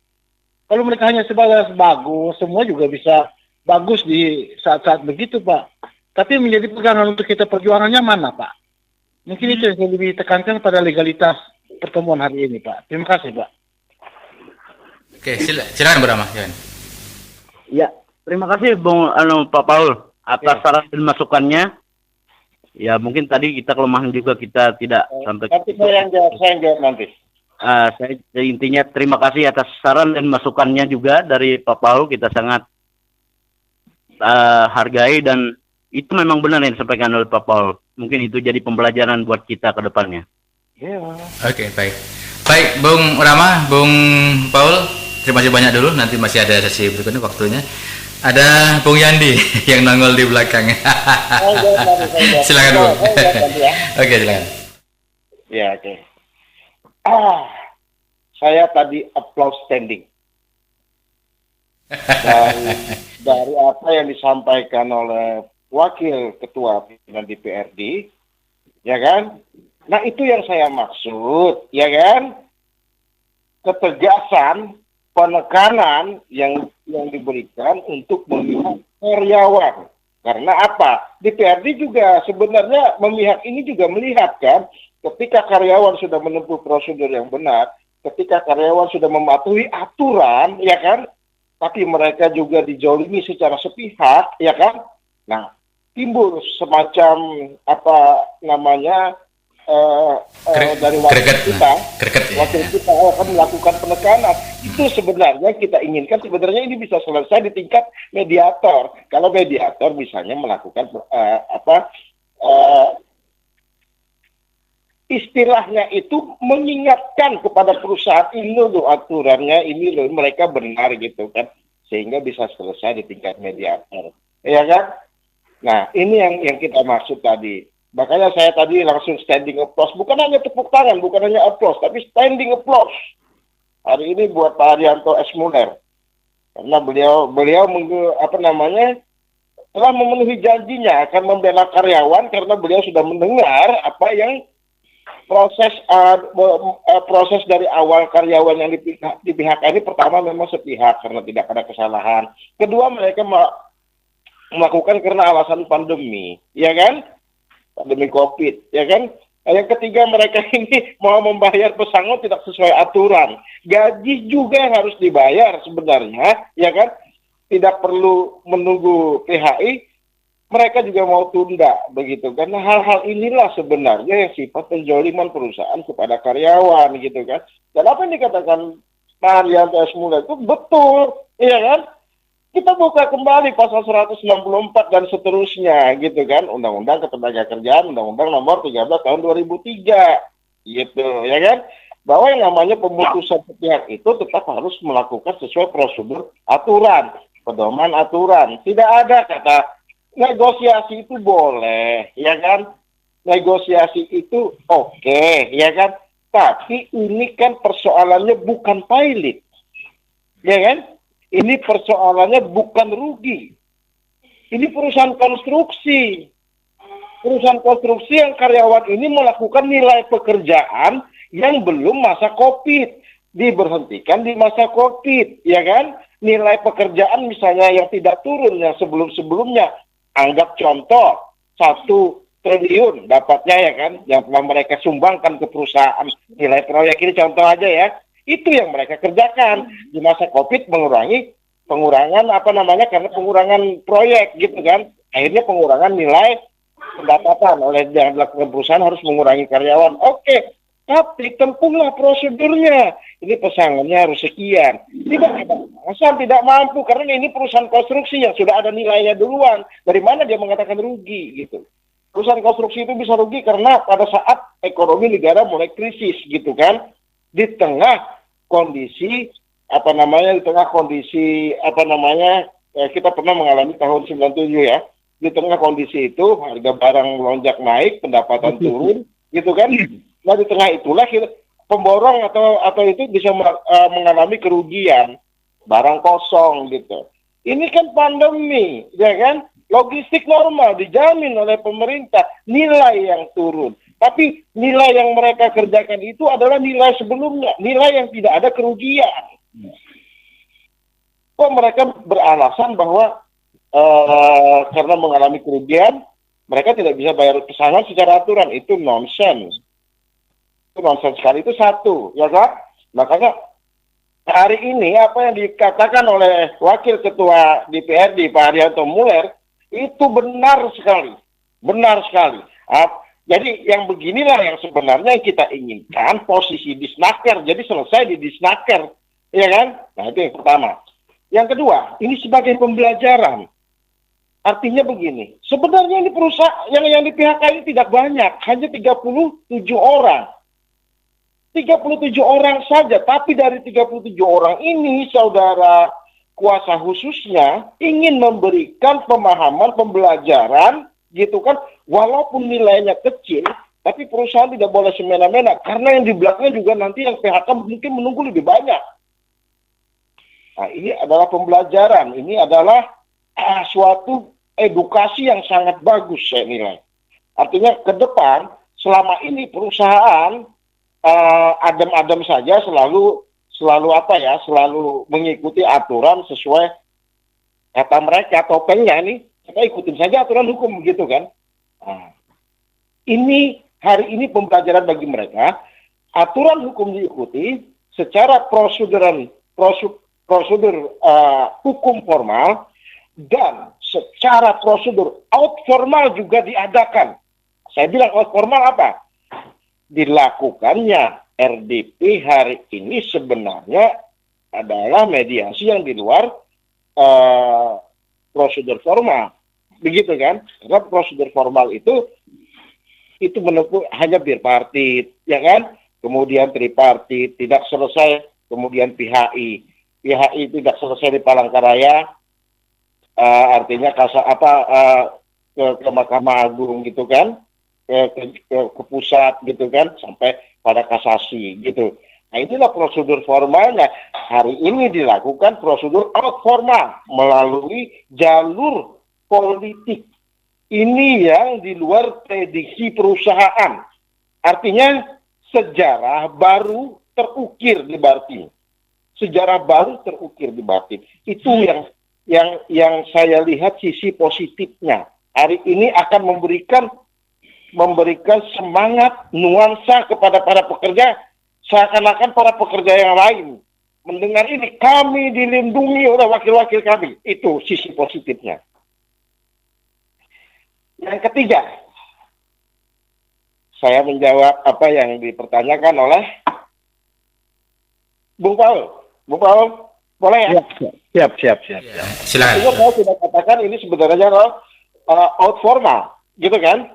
[SPEAKER 5] Kalau mereka hanya sebatas bagus, semua juga bisa bagus di saat-saat begitu Pak. Tapi menjadi pegangan untuk kita perjuangannya mana Pak? Mungkin itu yang saya lebih tekankan pada legalitas pertemuan hari ini Pak. Terima kasih Pak.
[SPEAKER 1] Oke, silakan Bung Rama.
[SPEAKER 2] Ya, terima kasih Pak Paul atas saran dan masukannya. Ya mungkin tadi kita kelemahan juga kita tidak sampai.
[SPEAKER 5] Tapi saya yang jawab nanti.
[SPEAKER 2] Saya intinya terima kasih atas saran dan masukannya juga dari Pak Paul, kita sangat hargai, dan itu memang benar yang disampaikan oleh Pak Paul. Mungkin itu jadi pembelajaran buat kita ke depannya.
[SPEAKER 1] Oke, baik. Baik, Bung Rama, Bung Paul, terima kasih banyak dulu. Nanti masih ada sesi berikutnya waktunya. Ada Bung Yandi yang nongol di belakang. Silakan Bung. Oke, silakan.
[SPEAKER 4] Ya, oke. Saya tadi applause standing. Dari apa yang disampaikan oleh Wakil Ketua Pimpinan DPRD, ya kan? Nah itu yang saya maksud, ya kan? Ketegasan, penekanan yang diberikan untuk memihak karyawan. Karena apa? DPRD juga sebenarnya memihak ini juga melihat kan, ketika karyawan sudah menempuh prosedur yang benar, ketika karyawan sudah mematuhi aturan, ya kan? Tapi mereka juga dijolimi secara sepihak, ya kan? Nah, timbul semacam dari wakil
[SPEAKER 1] greget,
[SPEAKER 4] kita,
[SPEAKER 1] greget, ya.
[SPEAKER 4] wakil kita akan melakukan penekanan. Itu sebenarnya kita inginkan sebenarnya ini bisa selesai di tingkat mediator. Kalau mediator misalnya melakukan istilahnya itu mengingatkan kepada perusahaan ini loh aturannya, ini loh mereka benar gitu kan, sehingga bisa selesai di tingkat mediator, ya kan? Nah ini yang kita maksud tadi. Makanya saya tadi langsung standing applause, bukan hanya tepuk tangan, bukan hanya applause, tapi standing applause hari ini buat Pak Haryanto S. Muller, karena beliau telah memenuhi janjinya akan membela karyawan, karena beliau sudah mendengar apa yang proses dari awal karyawan yang di pihak ini. Pertama memang sepihak karena tidak ada kesalahan. Kedua mereka melakukan karena alasan pandemi, ya kan? Pandemi COVID, ya kan? Yang ketiga mereka ini mau membayar pesangon tidak sesuai aturan. Gaji juga yang harus dibayar sebenarnya, ya kan? Tidak perlu menunggu PHI. Mereka juga mau tunda begitu, karena hal-hal inilah sebenarnya yang sifat penzoliman perusahaan kepada karyawan gitu kan. Dan apa yang dikatakan Pak Haryanto S. Muller itu betul, iya kan? Kita buka kembali pasal 164 dan seterusnya gitu kan, Undang-Undang Ketenagakerjaan, Undang-Undang Nomor 13 tahun 2003 gitu, ya kan? Bahwa yang namanya pemutusan sepihak itu tetap harus melakukan sesuai prosedur aturan, pedoman aturan. Tidak ada kata negosiasi itu boleh, ya kan? Negosiasi itu oke, ya kan? Tapi ini kan persoalannya bukan pilot, ya kan? Ini persoalannya bukan rugi. Ini perusahaan konstruksi. Perusahaan konstruksi yang karyawan ini melakukan nilai pekerjaan yang belum masa COVID. Diberhentikan di masa COVID, ya kan? Nilai pekerjaan misalnya yang tidak turun, yang sebelum-sebelumnya. Anggap contoh 1 triliun dapatnya, ya kan, yang telah mereka sumbangkan ke perusahaan. Nilai proyek ini contoh aja ya, itu yang mereka kerjakan di masa COVID, pengurangan karena pengurangan proyek gitu kan, akhirnya pengurangan nilai pendapatan oleh yang dilakukan perusahaan, harus mengurangi karyawan. Oke, tapi tempuhlah prosedurnya. Ini pesangonnya harus sekian. Tidak ada alasan tidak mampu, karena ini perusahaan konstruksi yang sudah ada nilainya duluan. Dari mana dia mengatakan rugi gitu? Perusahaan konstruksi itu bisa rugi karena pada saat ekonomi negara mulai krisis gitu kan. Di tengah kondisi kita pernah mengalami tahun 97 ya. Di tengah kondisi itu harga barang melonjak naik, pendapatan turun gitu kan. Nah di tengah itulah pemborong atau itu bisa mengalami kerugian, barang kosong gitu. Ini kan pandemi, ya kan? Logistik normal dijamin oleh pemerintah, nilai yang turun. Tapi nilai yang mereka kerjakan itu adalah nilai sebelumnya, nilai yang tidak ada kerugian. Kok mereka beralasan bahwa karena mengalami kerugian, mereka tidak bisa bayar pesangon secara aturan? Itu nonsens. Itu nonsens sekali, itu satu, ya kan? Makanya hari ini apa yang dikatakan oleh Wakil Ketua DPRD Pak Haryanto Muller itu benar sekali, benar sekali. Jadi yang beginilah yang sebenarnya kita inginkan, posisi Disnaker, jadi selesai di Disnaker, ya kan? Nah itu yang pertama. Yang kedua, ini sebagai pembelajaran. Artinya begini, sebenarnya ini perusahaan yang di PHK ini tidak banyak, hanya 37 orang. 37 orang saja, tapi dari 37 orang ini, saudara kuasa khususnya ingin memberikan pemahaman, pembelajaran, gitu kan, walaupun nilainya kecil, tapi perusahaan tidak boleh semena-mena, karena yang di belakangnya juga nanti yang PHK mungkin menunggu lebih banyak. Nah, ini adalah pembelajaran, ini adalah suatu edukasi yang sangat bagus saya nilai. Artinya ke depan, selama ini perusahaan adem-adem saja, selalu mengikuti aturan sesuai kata mereka, topengnya nih, kita ikutin saja aturan hukum begitu kan. Nah, ini hari ini pembelajaran bagi mereka, aturan hukum diikuti secara prosedur hukum formal, dan secara prosedur out formal juga diadakan. Saya bilang out formal apa? dilakukannya RDP hari ini sebenarnya adalah mediasi yang di luar prosedur formal, begitu kan? Karena prosedur formal itu menempuh hanya bipartit, ya kan? Kemudian tripartit tidak selesai, kemudian PHI tidak selesai di Palangkaraya, artinya ke Mahkamah Agung gitu kan, ke pusat gitu kan, sampai pada kasasi gitu. Nah, inilah prosedur formalnya. Hari ini dilakukan prosedur out formal melalui jalur politik. Ini yang di luar prediksi perusahaan. Artinya sejarah baru terukir di Bartim. Sejarah baru terukir di Bartim. Itu yang saya lihat sisi positifnya. Hari ini akan memberikan semangat, nuansa kepada para pekerja, seakan-akan para pekerja yang lain mendengar ini, kami dilindungi oleh wakil-wakil kami. Itu sisi positifnya. Yang ketiga, saya menjawab apa yang dipertanyakan oleh Bung Paul. Bung Paul, boleh ya?
[SPEAKER 5] Siap.
[SPEAKER 1] Silakan.
[SPEAKER 4] Saya sudah katakan ini sebenarnya out formal, gitu kan?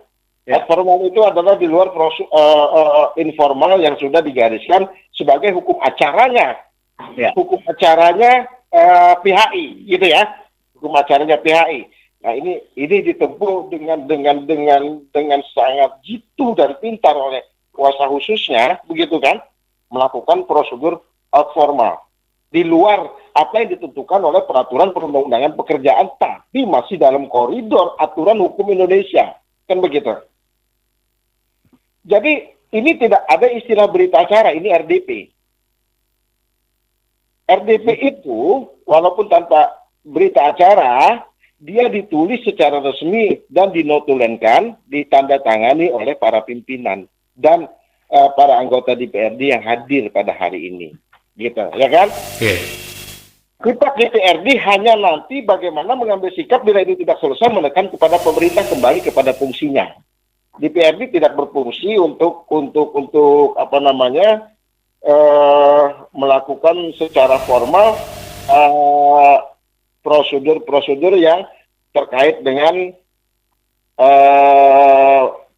[SPEAKER 4] Ya. Formal itu adalah di luar informal yang sudah digariskan sebagai hukum acaranya. Ya. Hukum acaranya PHI, gitu ya. Hukum acaranya PHI. Nah, ini ditempuh dengan sangat jitu dan pintar oleh kuasa khususnya, begitu kan? Melakukan prosedur out formal di luar apa yang ditentukan oleh peraturan perundang-undangan pekerjaan, tapi masih dalam koridor aturan hukum Indonesia, kan begitu? Jadi ini tidak ada istilah berita acara, ini RDP. RDP itu walaupun tanpa berita acara, dia ditulis secara resmi dan dinotulenkan, ditandatangani oleh para pimpinan dan para anggota DPRD yang hadir pada hari ini. Gitu, ya kan? Kita DPRD hanya nanti bagaimana mengambil sikap bila itu tidak selesai, menekan kepada pemerintah kembali kepada fungsinya. DPRD tidak berfungsi untuk melakukan secara formal prosedur yang terkait dengan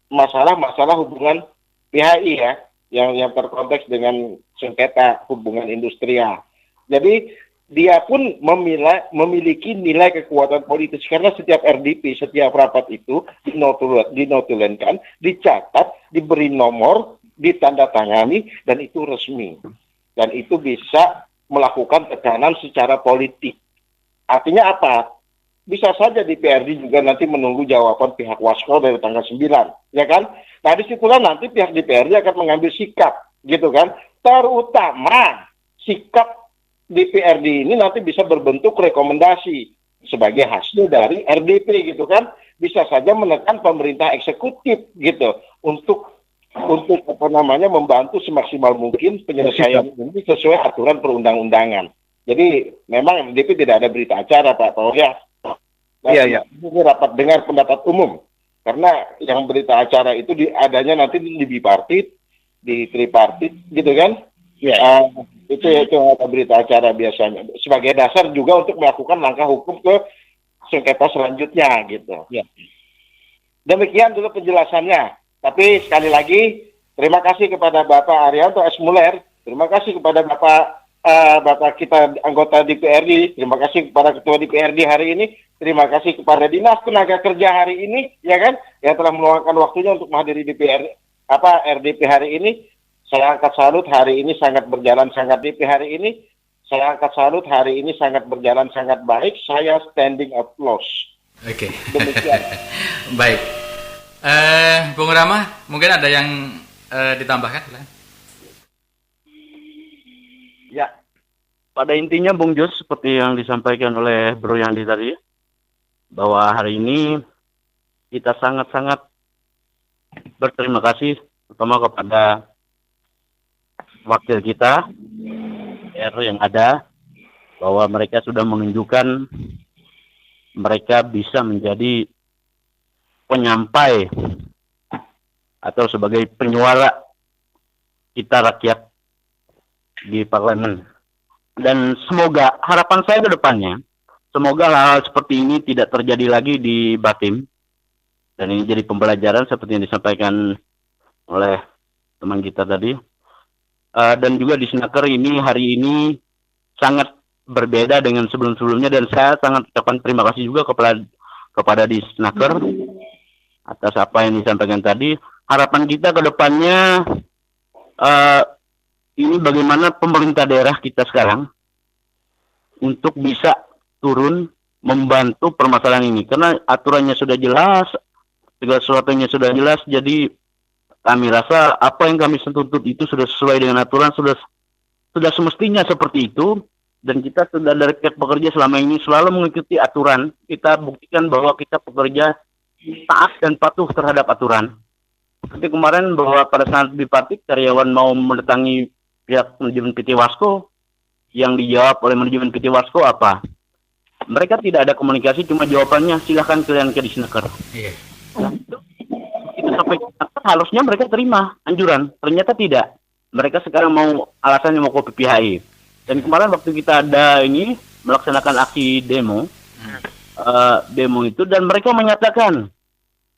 [SPEAKER 4] masalah hubungan PHI ya, yang terkonteks dengan sengketa hubungan industrial. Jadi dia pun memiliki nilai kekuatan politis karena setiap RDP, setiap rapat itu dinotulenkan, dicatat, diberi nomor, ditandatangani, dan itu resmi. Dan itu bisa melakukan tekanan secara politik. Artinya apa? Bisa saja DPRD juga nanti menunggu jawaban pihak Wasko dari tanggal 9, ya kan? Nah, disitulah nanti pihak DPRD akan mengambil sikap, gitu kan? Terutama sikap DPRD ini nanti bisa berbentuk rekomendasi sebagai hasil dari RDP, gitu kan? Bisa saja menekan pemerintah eksekutif, gitu, untuk membantu semaksimal mungkin penyelesaian ini sesuai aturan perundang-undangan. Jadi memang RDP tidak ada berita acara, Pak Paul ya. Iya. Ini rapat dengar pendapat umum. Karena yang berita acara itu adanya nanti di bipartit, di tripartit, gitu kan? Iya. Itu ada berita acara biasanya. Sebagai dasar juga untuk melakukan langkah hukum ke sengketa selanjutnya, gitu. Ya. Demikian dulu penjelasannya. Tapi sekali lagi, terima kasih kepada Bapak Arianto S. Muller. Terima kasih kepada Bapak kita anggota DPRD. Terima kasih kepada Ketua DPRD hari ini. Terima kasih kepada Dinas Tenaga Kerja hari ini, ya kan, yang telah meluangkan waktunya untuk menghadiri RDP hari ini. Saya angkat salut, hari ini sangat berjalan sangat DP hari ini. Saya angkat salut, hari ini sangat berjalan sangat baik. Saya standing applause.
[SPEAKER 1] Oke.
[SPEAKER 4] Demikian.
[SPEAKER 1] Baik. Bung Rama, mungkin ada yang ditambahkan?
[SPEAKER 2] Ya, pada intinya Bung Jos, seperti yang disampaikan oleh Bro Yandi tadi, bahwa hari ini kita sangat-sangat berterima kasih terutama kepada wakil kita yang ada, bahwa mereka sudah menunjukkan mereka bisa menjadi penyampai atau sebagai penyuara kita rakyat di parlemen. Dan semoga harapan saya ke depannya, semoga hal-hal seperti ini tidak terjadi lagi di Batim. Dan ini jadi pembelajaran seperti yang disampaikan oleh teman kita tadi. Dan juga di Snaker ini hari ini sangat berbeda dengan sebelum-sebelumnya, dan saya sangat ucapkan terima kasih juga kepada di Snaker atas apa yang disampaikan tadi. Harapan kita ke depannya ini bagaimana pemerintah daerah kita sekarang untuk bisa turun membantu permasalahan ini, karena aturannya sudah jelas, segala sesuatunya sudah jelas. Jadi kami rasa apa yang kami tuntut itu sudah sesuai dengan aturan, sudah semestinya seperti itu. Dan kita sudah dari pihak pekerja selama ini selalu mengikuti aturan. Kita buktikan bahwa kita pekerja taat dan patuh terhadap aturan. Seperti kemarin bahwa pada saat bipartit karyawan mau mendatangi pihak manajemen PT Wasko, yang dijawab oleh manajemen PT Wasko apa? Mereka tidak ada komunikasi, cuma jawabannya silahkan kalian ke Disnaker.
[SPEAKER 1] Iya.
[SPEAKER 2] Nah, itu sampai harusnya mereka terima anjuran, ternyata tidak. Mereka sekarang mau alasannya mau ke PPHI. Dan kemarin waktu kita ada ini melaksanakan aksi demo itu, dan mereka menyatakan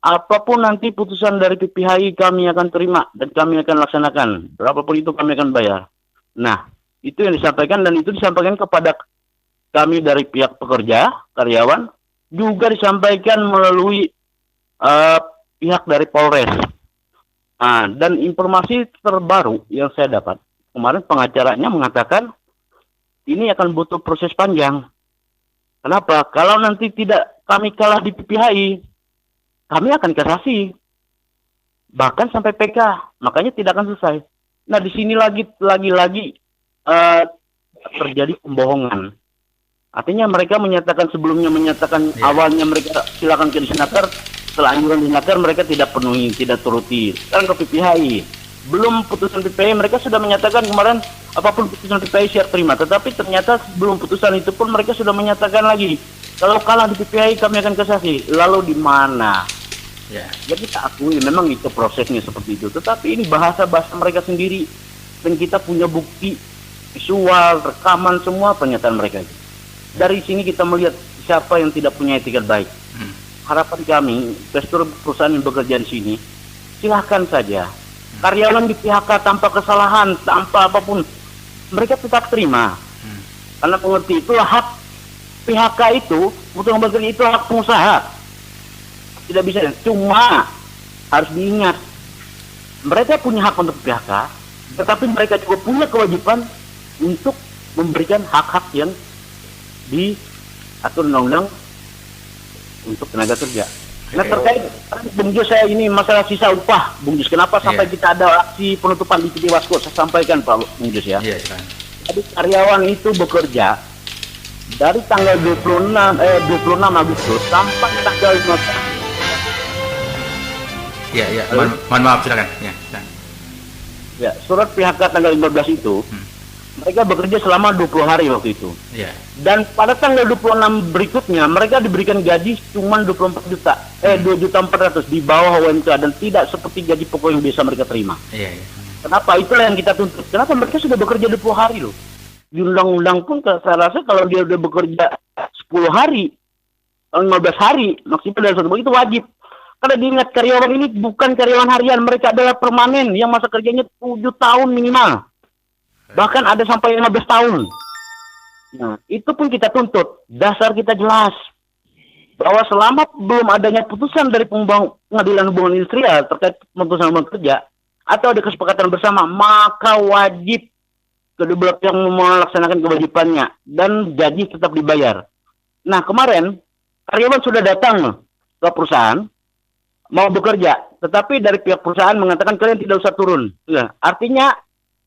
[SPEAKER 2] apapun nanti putusan dari PPHI kami akan terima dan kami akan laksanakan, berapapun itu kami akan bayar. Nah, itu yang disampaikan, dan itu disampaikan kepada kami dari pihak pekerja, karyawan, juga disampaikan melalui pihak dari Polres. Nah, dan informasi terbaru yang saya dapat kemarin, pengacaranya mengatakan ini akan butuh proses panjang. Kenapa? Kalau nanti tidak kami kalah di PPHI, kami akan kasasi, bahkan sampai PK, makanya tidak akan selesai. Nah, di sini lagi terjadi pembohongan. Artinya mereka menyatakan sebelumnya awalnya mereka silakan ke Disnaker, setelah anjuran Disnaker mereka tidak penuhi, tidak turuti. Sekarang ke PPHI. Belum putusan PPHI mereka sudah menyatakan kemarin apapun putusan PPHI siap terima, tetapi ternyata sebelum putusan itu pun mereka sudah menyatakan lagi kalau kalah di PPHI kami akan kasasi. Lalu di mana? Ya kita akui memang itu prosesnya seperti itu, tetapi ini bahasa mereka sendiri, dan kita punya bukti visual, rekaman, semua pernyataan mereka. Dari sini kita melihat siapa yang tidak punya etikat baik. Harapan kami, investor perusahaan yang bekerja di sini, silahkan saja. Karyawan di PHK tanpa kesalahan, tanpa apapun, mereka tetap terima. Karena pengerti itulah hak PHK itu, untuk bekerja itu hak pengusaha. Tidak bisa, cuma harus diingat, mereka punya hak untuk PHK, tetapi mereka juga punya kewajiban untuk memberikan hak-hak yang diatur undang-undang untuk tenaga kerja. Nah, terkait Bung Jus, saya ini masalah sisa upah, Bung Jus, kenapa sampai kita ada aksi penutupan di PT Wasko? Saya sampaikan Pak Bung Jus ya. Jadi karyawan itu bekerja dari tanggal 26 Agustus sampai tanggal 15.
[SPEAKER 1] Mohon maaf, silakan.
[SPEAKER 2] Ya, surat PHK tanggal 15 itu mereka bekerja selama 20 hari waktu itu. Dan pada tanggal 26 berikutnya mereka diberikan gaji cuma 24 juta, 2.400.000 di bawah UMK, dan tidak seperti gaji pokok yang biasa mereka terima. Kenapa? Itulah yang kita tuntut. Kenapa mereka sudah bekerja 20 hari loh. Di undang-undang pun saya rasa kalau dia udah bekerja 10 hari, 15 hari maksimal dari satu itu wajib. Karena diingat karyawan ini bukan karyawan harian, mereka adalah permanen yang masa kerjanya 7 tahun minimal. Bahkan ada sampai 15 tahun. Nah, itu pun kita tuntut. Dasar kita jelas. Bahwa selama belum adanya putusan dari pengadilan hubungan industrial terkait putusan hubungan kerja, atau ada kesepakatan bersama, maka wajib kedua belah pihak melaksanakan kewajibannya. Dan gaji tetap dibayar. Nah, kemarin, karyawan sudah datang ke perusahaan, mau bekerja. Tetapi dari pihak perusahaan mengatakan kalian tidak usah turun. Ya, artinya,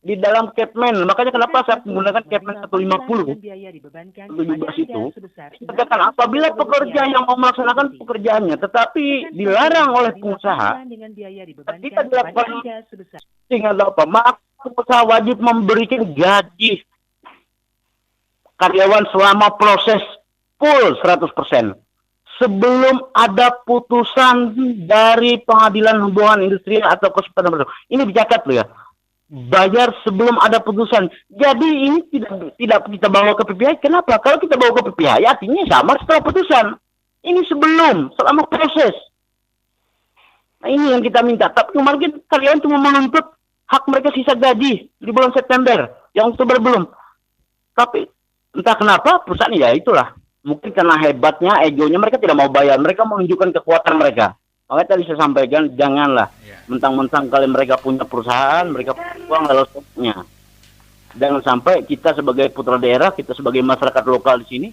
[SPEAKER 2] di dalam Capman, makanya kenapa saya menggunakan Capman 150 17 itu, katakan apabila pekerja yang mau melaksanakan pekerjaannya tetapi dilarang oleh pengusaha, ketika dilakukan sehingga apa, maka pengusaha wajib memberikan gaji karyawan selama proses full 100%. Sebelum ada putusan dari pengadilan hubungan industrial atau kesepakatan bersama. Ini dicatat loh ya. bayar sebelum ada putusan. Jadi ini tidak kita bawa ke PPI. Kenapa? Kalau kita bawa ke PPI, artinya sama setelah putusan. Ini sebelum, selama proses. Nah ini yang kita minta. Tapi kemarin kalian cuma menuntut hak mereka sisa gaji di bulan September, yang Oktober belum. Tapi entah kenapa perusahaan ya itulah. Mungkin karena hebatnya, egonya, mereka tidak mau bayar. Mereka menunjukkan kekuatan mereka. Makanya tadi saya sampaikan, janganlah mentang-mentang kalian mereka punya perusahaan, mereka punya uang lalu stopnya. Jangan sampai kita sebagai putra daerah, kita sebagai masyarakat lokal di sini,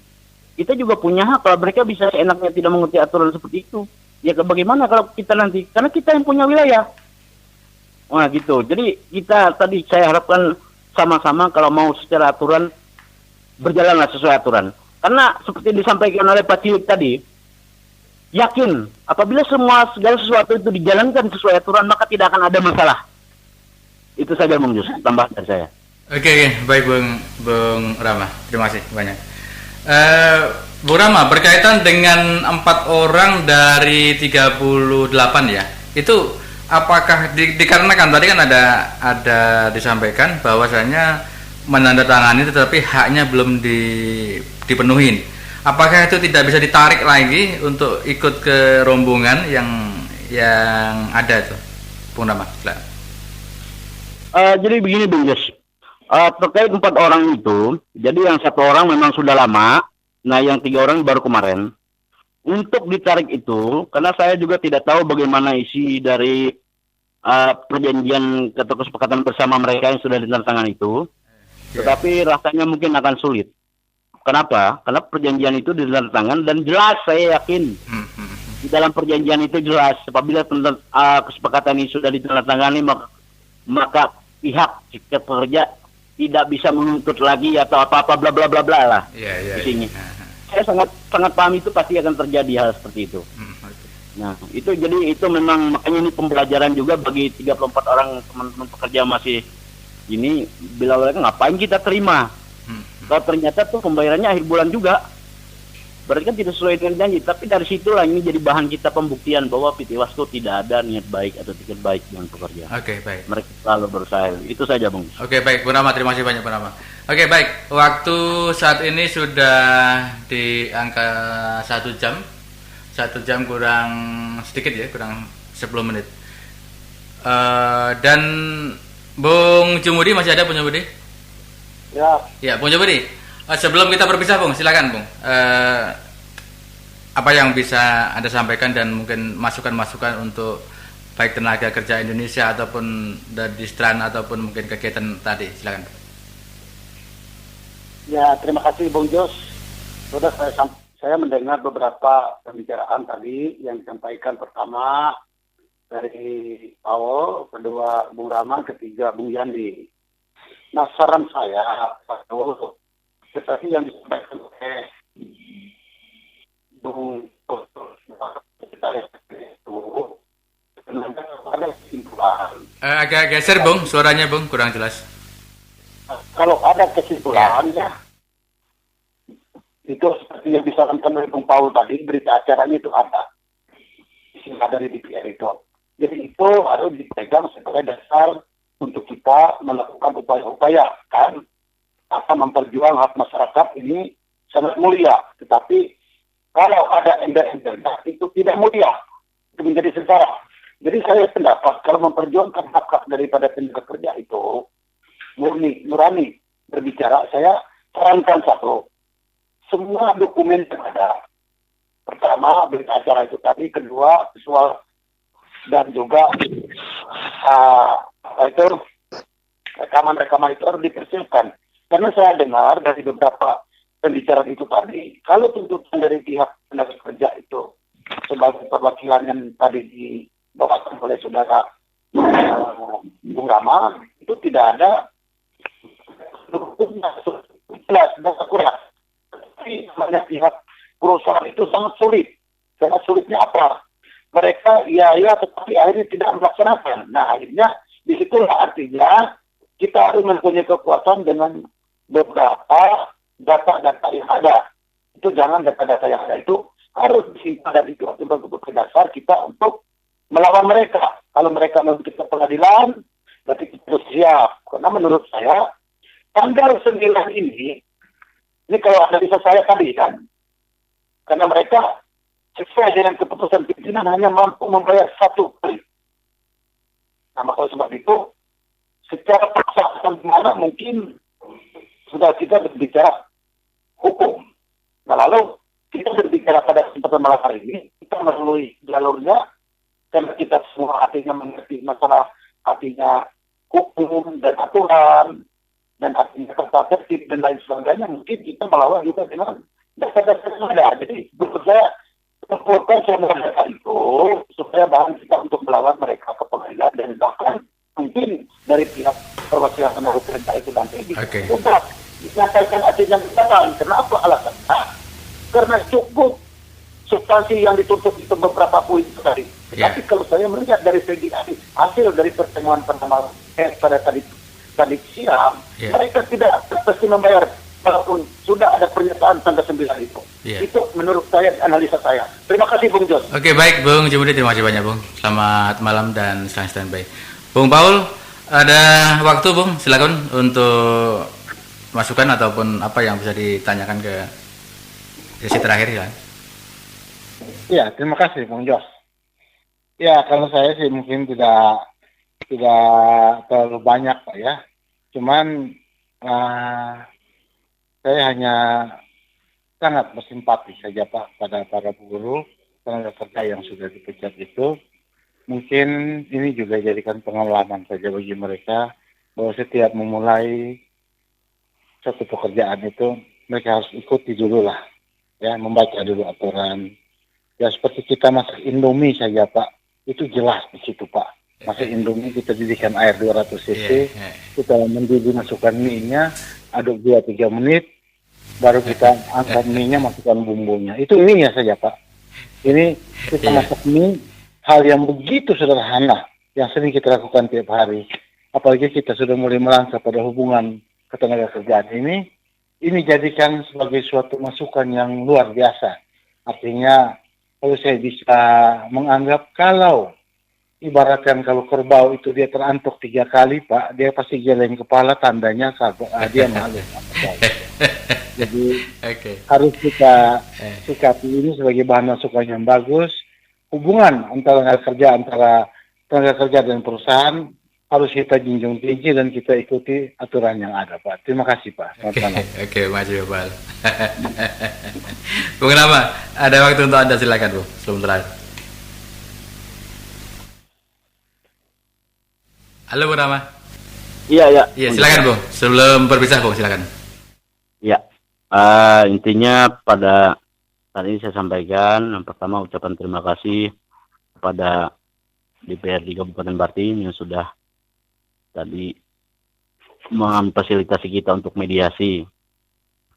[SPEAKER 2] kita juga punya hak. Kalau mereka bisa seenaknya tidak mengerti aturan seperti itu, ya bagaimana kalau kita nanti? Karena kita yang punya wilayah. Wah gitu. Jadi kita tadi saya harapkan sama-sama kalau mau secara aturan, berjalanlah sesuai aturan. Karena seperti disampaikan oleh Pak Cilik tadi, yakin apabila segala sesuatu itu dijalankan sesuai aturan, maka tidak akan ada masalah. Itu saja Bung Jus, tambah dari saya.
[SPEAKER 1] Oke, baik Bung Rama, terima kasih banyak. Bung Rama, berkaitan dengan 4 orang dari 38 ya, itu apakah dikarenakan tadi kan ada disampaikan bahwasanya menandatangani tetapi haknya belum dipenuhin. Apakah itu tidak bisa ditarik lagi untuk ikut ke rombongan yang ada itu, Bung Rama?
[SPEAKER 2] Jadi begini Bung Jus, terkait 4 orang itu, jadi yang 1 orang memang sudah lama, nah yang 3 orang baru kemarin. Untuk ditarik itu, karena saya juga tidak tahu bagaimana isi dari perjanjian atau kesepakatan bersama mereka yang sudah ditandatangani itu. Tetapi rasanya mungkin akan sulit. Kenapa? Karena perjanjian itu ditandatangani dan jelas saya yakin di dalam perjanjian itu jelas apabila kesepakatan ini sudah ditandatangani maka pihak pekerja tidak bisa menuntut lagi atau apa-apa bla bla bla bla lah. Isinya. Saya sangat paham itu pasti akan terjadi hal seperti itu. Nah, itu jadi itu memang makanya ini pembelajaran juga bagi 34 orang teman-teman pekerja masih ini bila mereka ngapain kita terima. Kalau ternyata tuh pembayarannya akhir bulan juga. Berarti kan tidak sesuai dengan janji. Tapi dari situlah ini jadi bahan kita pembuktian bahwa PT Wasko tidak ada niat baik atau tidak baik dengan pekerja.
[SPEAKER 1] Oke, baik.
[SPEAKER 2] Mereka selalu berusaha. Itu saja, Bung.
[SPEAKER 1] Oke, baik. Bung Rama, terima kasih banyak, Bung Rama. Oke, baik. Waktu saat ini sudah di angka 1 jam. 1 jam kurang sedikit ya, kurang 10 menit. Dan Bung Jumudi masih ada, Bung Jumudi? Ya, Bung Jumudi. Sebelum kita berpisah, Bung, silakan, Bung. Apa yang bisa Anda sampaikan dan mungkin masukan-masukan untuk baik tenaga kerja Indonesia ataupun dari Distran ataupun mungkin kegiatan tadi, silakan.
[SPEAKER 3] Ya, terima kasih Bung Jos. Sudah saya mendengar beberapa pembicaraan tadi yang disampaikan, pertama dari Paul, kedua Bung Rama, ketiga Bung Yandi. Nah, saran saya, Pak Paul, seperti yang disampaikan oleh Bung kita itu ada kesimpulan.
[SPEAKER 1] Agak geser, Bung, suaranya, Bung, kurang jelas.
[SPEAKER 3] Kalau ada kesimpulan, ya, itu seperti yang disarankan oleh Bung Paul tadi, berita acaranya itu ada. Sehingga dari DPR itu. Jadi itu harus dipegang sebagai dasar untuk kita melakukan upaya-upaya, kan? Akan memperjuang hak masyarakat ini sangat mulia. Tetapi kalau ada embel-embel itu tidak mulia. Itu menjadi sejarah. Jadi saya pendapat kalau memperjuangkan hak daripada tenaga kerja itu nurani berbicara, saya sarankan satu. Semua dokumen yang ada. Pertama, berita acara itu tadi. Kedua, visual dan juga rekaman-rekaman itu harus dipersiapkan. Karena saya dengar dari beberapa pembicaraan itu tadi, kalau tuntutan dari pihak tenaga kerja itu sebagai perwakilan yang tadi dibawakan oleh saudara Bung Rama, itu tidak ada hukumnya jelas dan akurat. Tapi banyak pihak perusahaan itu sangat sulit. Sangat sulitnya apa? Mereka tetapi akhirnya tidak melaksanakan. Nah, akhirnya disitulah artinya kita harus mempunyai kekuatan dengan beberapa data-data yang ada. Itu jangan data-data yang ada itu harus disimpan dan itu sebagai dasar kita untuk melawan mereka. Kalau mereka mau kita pengadilan, berarti kita harus siap. Karena menurut saya, tanggal 9 ini kalau analisa saya tadi kan, karena mereka sesuai dengan keputusan pimpinan hanya mampu membayar 1 kali. Nah, maka sebab itu, secara paksa akan gimana mungkin sudah kita berbicara hukum. Nah, lalu kita berbicara pada kesempatan malam hari ini, kita melalui jalurnya, karena kita semua artinya mengerti masalah artinya hukum dan aturan, dan artinya tata tertib dan lain sebagainya, mungkin kita melawan juga dengan dasar-dasar yang ada. Jadi, menurut saya, kumpulkan semua data itu supaya bahan kita untuk melawan mereka ke pengadilan, dan bahkan mungkin dari pihak perwakilan pemerintah itu nanti juga disampaikan adanya gugatan. Kenapa alasannya? Karena cukup substansi yang dituntut itu beberapa poin itu tadi. Tapi kalau saya melihat dari segi hasil dari pertemuan pertama pada tadi siang, mereka tidak pasti membayar walaupun sudah ada pernyataan tanggal 9 itu. Itu menurut saya, analisa saya. Terima kasih Bung Jos.
[SPEAKER 1] Oke, baik Bung Jumudi, terima kasih banyak Bung. Selamat malam dan selamat standby. Bung Paul, ada waktu Bung, silakan untuk masukan ataupun apa yang bisa ditanyakan ke sesi terakhir ya.
[SPEAKER 5] Ya, terima kasih Bung Jos. Ya, kalau saya sih mungkin tidak terlalu banyak Pak ya. Cuman saya hanya sangat bersimpati saja Pak pada para buruh tenaga kerja yang sudah dipecat itu. Mungkin ini juga jadikan pengalaman saja bagi mereka bahwa setiap memulai satu pekerjaan itu mereka harus ikuti dulu lah, ya, membaca dulu aturan. Ya seperti kita masak Indomie saja Pak, itu jelas di situ Pak. Masak Indomie kita didihkan air 200 cc, kita mendidih masukkan mie-nya, aduk 2-3 menit, baru kita angkat mie-nya, masukkan bumbunya. Itu mie-nya saja Pak. Ini kita masak mie, hal yang begitu sederhana yang sering kita lakukan tiap hari. Apalagi kita sudah mulai melangkah pada hubungan ketenaga kerjaan ini jadikan sebagai suatu masukan yang luar biasa. Artinya kalau saya bisa menganggap, kalau ibaratkan kalau kerbau itu dia terantuk 3 kali Pak, dia pasti geleng kepala, tandanya dia malu. Jadi harus kita sikapi ini sebagai bahan masukan yang bagus. Hubungan antara tenaga kerja dan perusahaan harus kita junjung tinggi dan kita ikuti aturan yang ada Pak. Terima kasih Pak.
[SPEAKER 1] Oke, makasih Pak. Bung Rama, ada waktu untuk Anda, silakan Bu, sebelum terakhir. Halo Bung Rama.
[SPEAKER 2] Iya,
[SPEAKER 1] silakan Bu. Sebelum berpisah Bu, silakan.
[SPEAKER 2] Ya, intinya pada saat ini saya sampaikan, yang pertama ucapan terima kasih kepada DPRD Kabupaten Bartim yang sudah tadi memfasilitasi kita untuk mediasi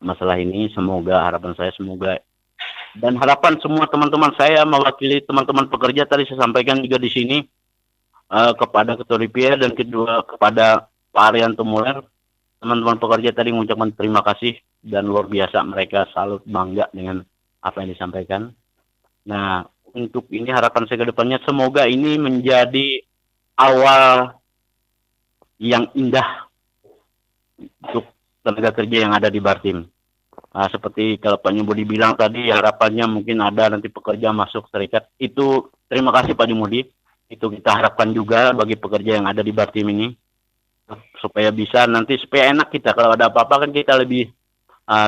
[SPEAKER 2] masalah ini. Semoga, harapan saya semoga, dan harapan semua teman-teman saya mewakili teman-teman pekerja tadi saya sampaikan juga di sini, kepada Ketua DPR dan kedua kepada Pak Arianto Muller, teman-teman pekerja tadi mengucapkan terima kasih dan luar biasa, mereka salut, bangga dengan apa yang disampaikan. Nah, untuk ini harapan saya ke depannya, semoga ini menjadi awal yang indah untuk tenaga kerja yang ada di Bartim. Seperti kalau Pak Nyumudi bilang tadi, harapannya mungkin ada nanti pekerja masuk serikat. Itu terima kasih Pak Nyumudi. Itu kita harapkan juga bagi pekerja yang ada di Bartim ini, supaya bisa nanti, supaya enak kita kalau ada apa-apa kan kita lebih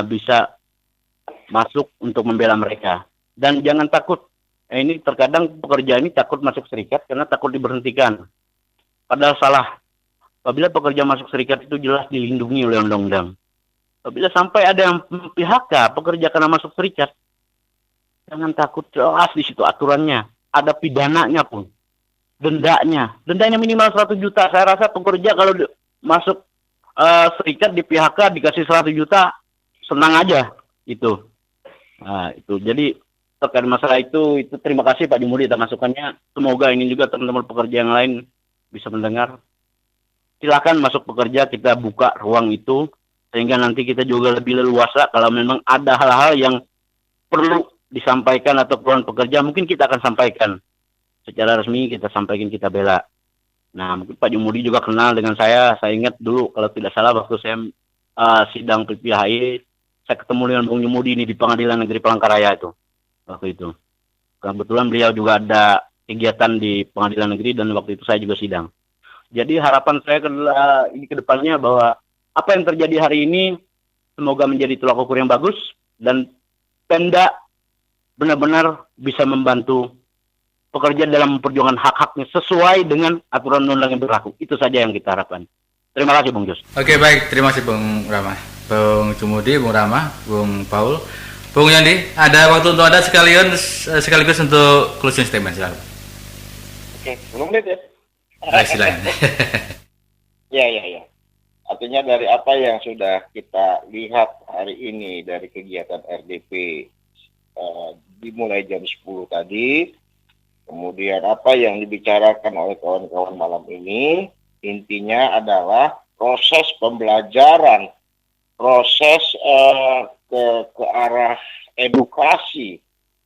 [SPEAKER 2] bisa masuk untuk membela mereka. Dan jangan takut. Ini terkadang pekerja ini takut masuk serikat karena takut diberhentikan. Padahal salah. Apabila pekerja masuk serikat itu jelas dilindungi oleh undang-undang. Apabila sampai ada yang PHK pekerja karena masuk serikat, jangan takut, jelas di situ aturannya. Ada pidananya pun. Dendanya minimal 100 juta. Saya rasa pekerja kalau masuk serikat di PHK dikasih 100 juta, senang aja itu. Itu. Jadi terkait masalah itu terima kasih Pak Jumudi atas masukannya. Semoga ini juga teman-teman pekerja yang lain bisa mendengar. Silakan masuk pekerja, kita buka ruang itu sehingga nanti kita juga lebih leluasa kalau memang ada hal-hal yang perlu disampaikan atau keluhan pekerja, mungkin kita akan sampaikan secara resmi, kita sampaikan, kita bela. Nah, mungkin Pak Jumudi juga kenal dengan saya. Saya ingat dulu kalau tidak salah waktu saya sidang PPHI, saya ketemu dengan Bung Jumudi ini di Pengadilan Negeri Palangkaraya itu waktu itu. Kebetulan beliau juga ada kegiatan di Pengadilan Negeri dan waktu itu saya juga sidang. Jadi harapan saya ke depannya bahwa apa yang terjadi hari ini semoga menjadi tolak ukur yang bagus dan Pemda benar-benar bisa membantu pekerja dalam memperjuangkan hak-haknya sesuai dengan aturan undang yang berlaku. Itu saja yang kita harapkan. Terima kasih Bung Jos.
[SPEAKER 1] Oke, baik, terima kasih Bung Rama, Bung Jumudi, Bung Rama, Bung Paul, Bung Yandi. Ada waktu untuk Anda sekaligus untuk closing statement, silakan.
[SPEAKER 4] Oke, 10 menit ya.
[SPEAKER 1] Silakan.
[SPEAKER 4] Ya. Artinya dari apa yang sudah kita lihat hari ini dari kegiatan RDP dimulai jam 10 tadi, kemudian apa yang dibicarakan oleh kawan-kawan malam ini, intinya adalah proses pembelajaran, proses ke arah edukasi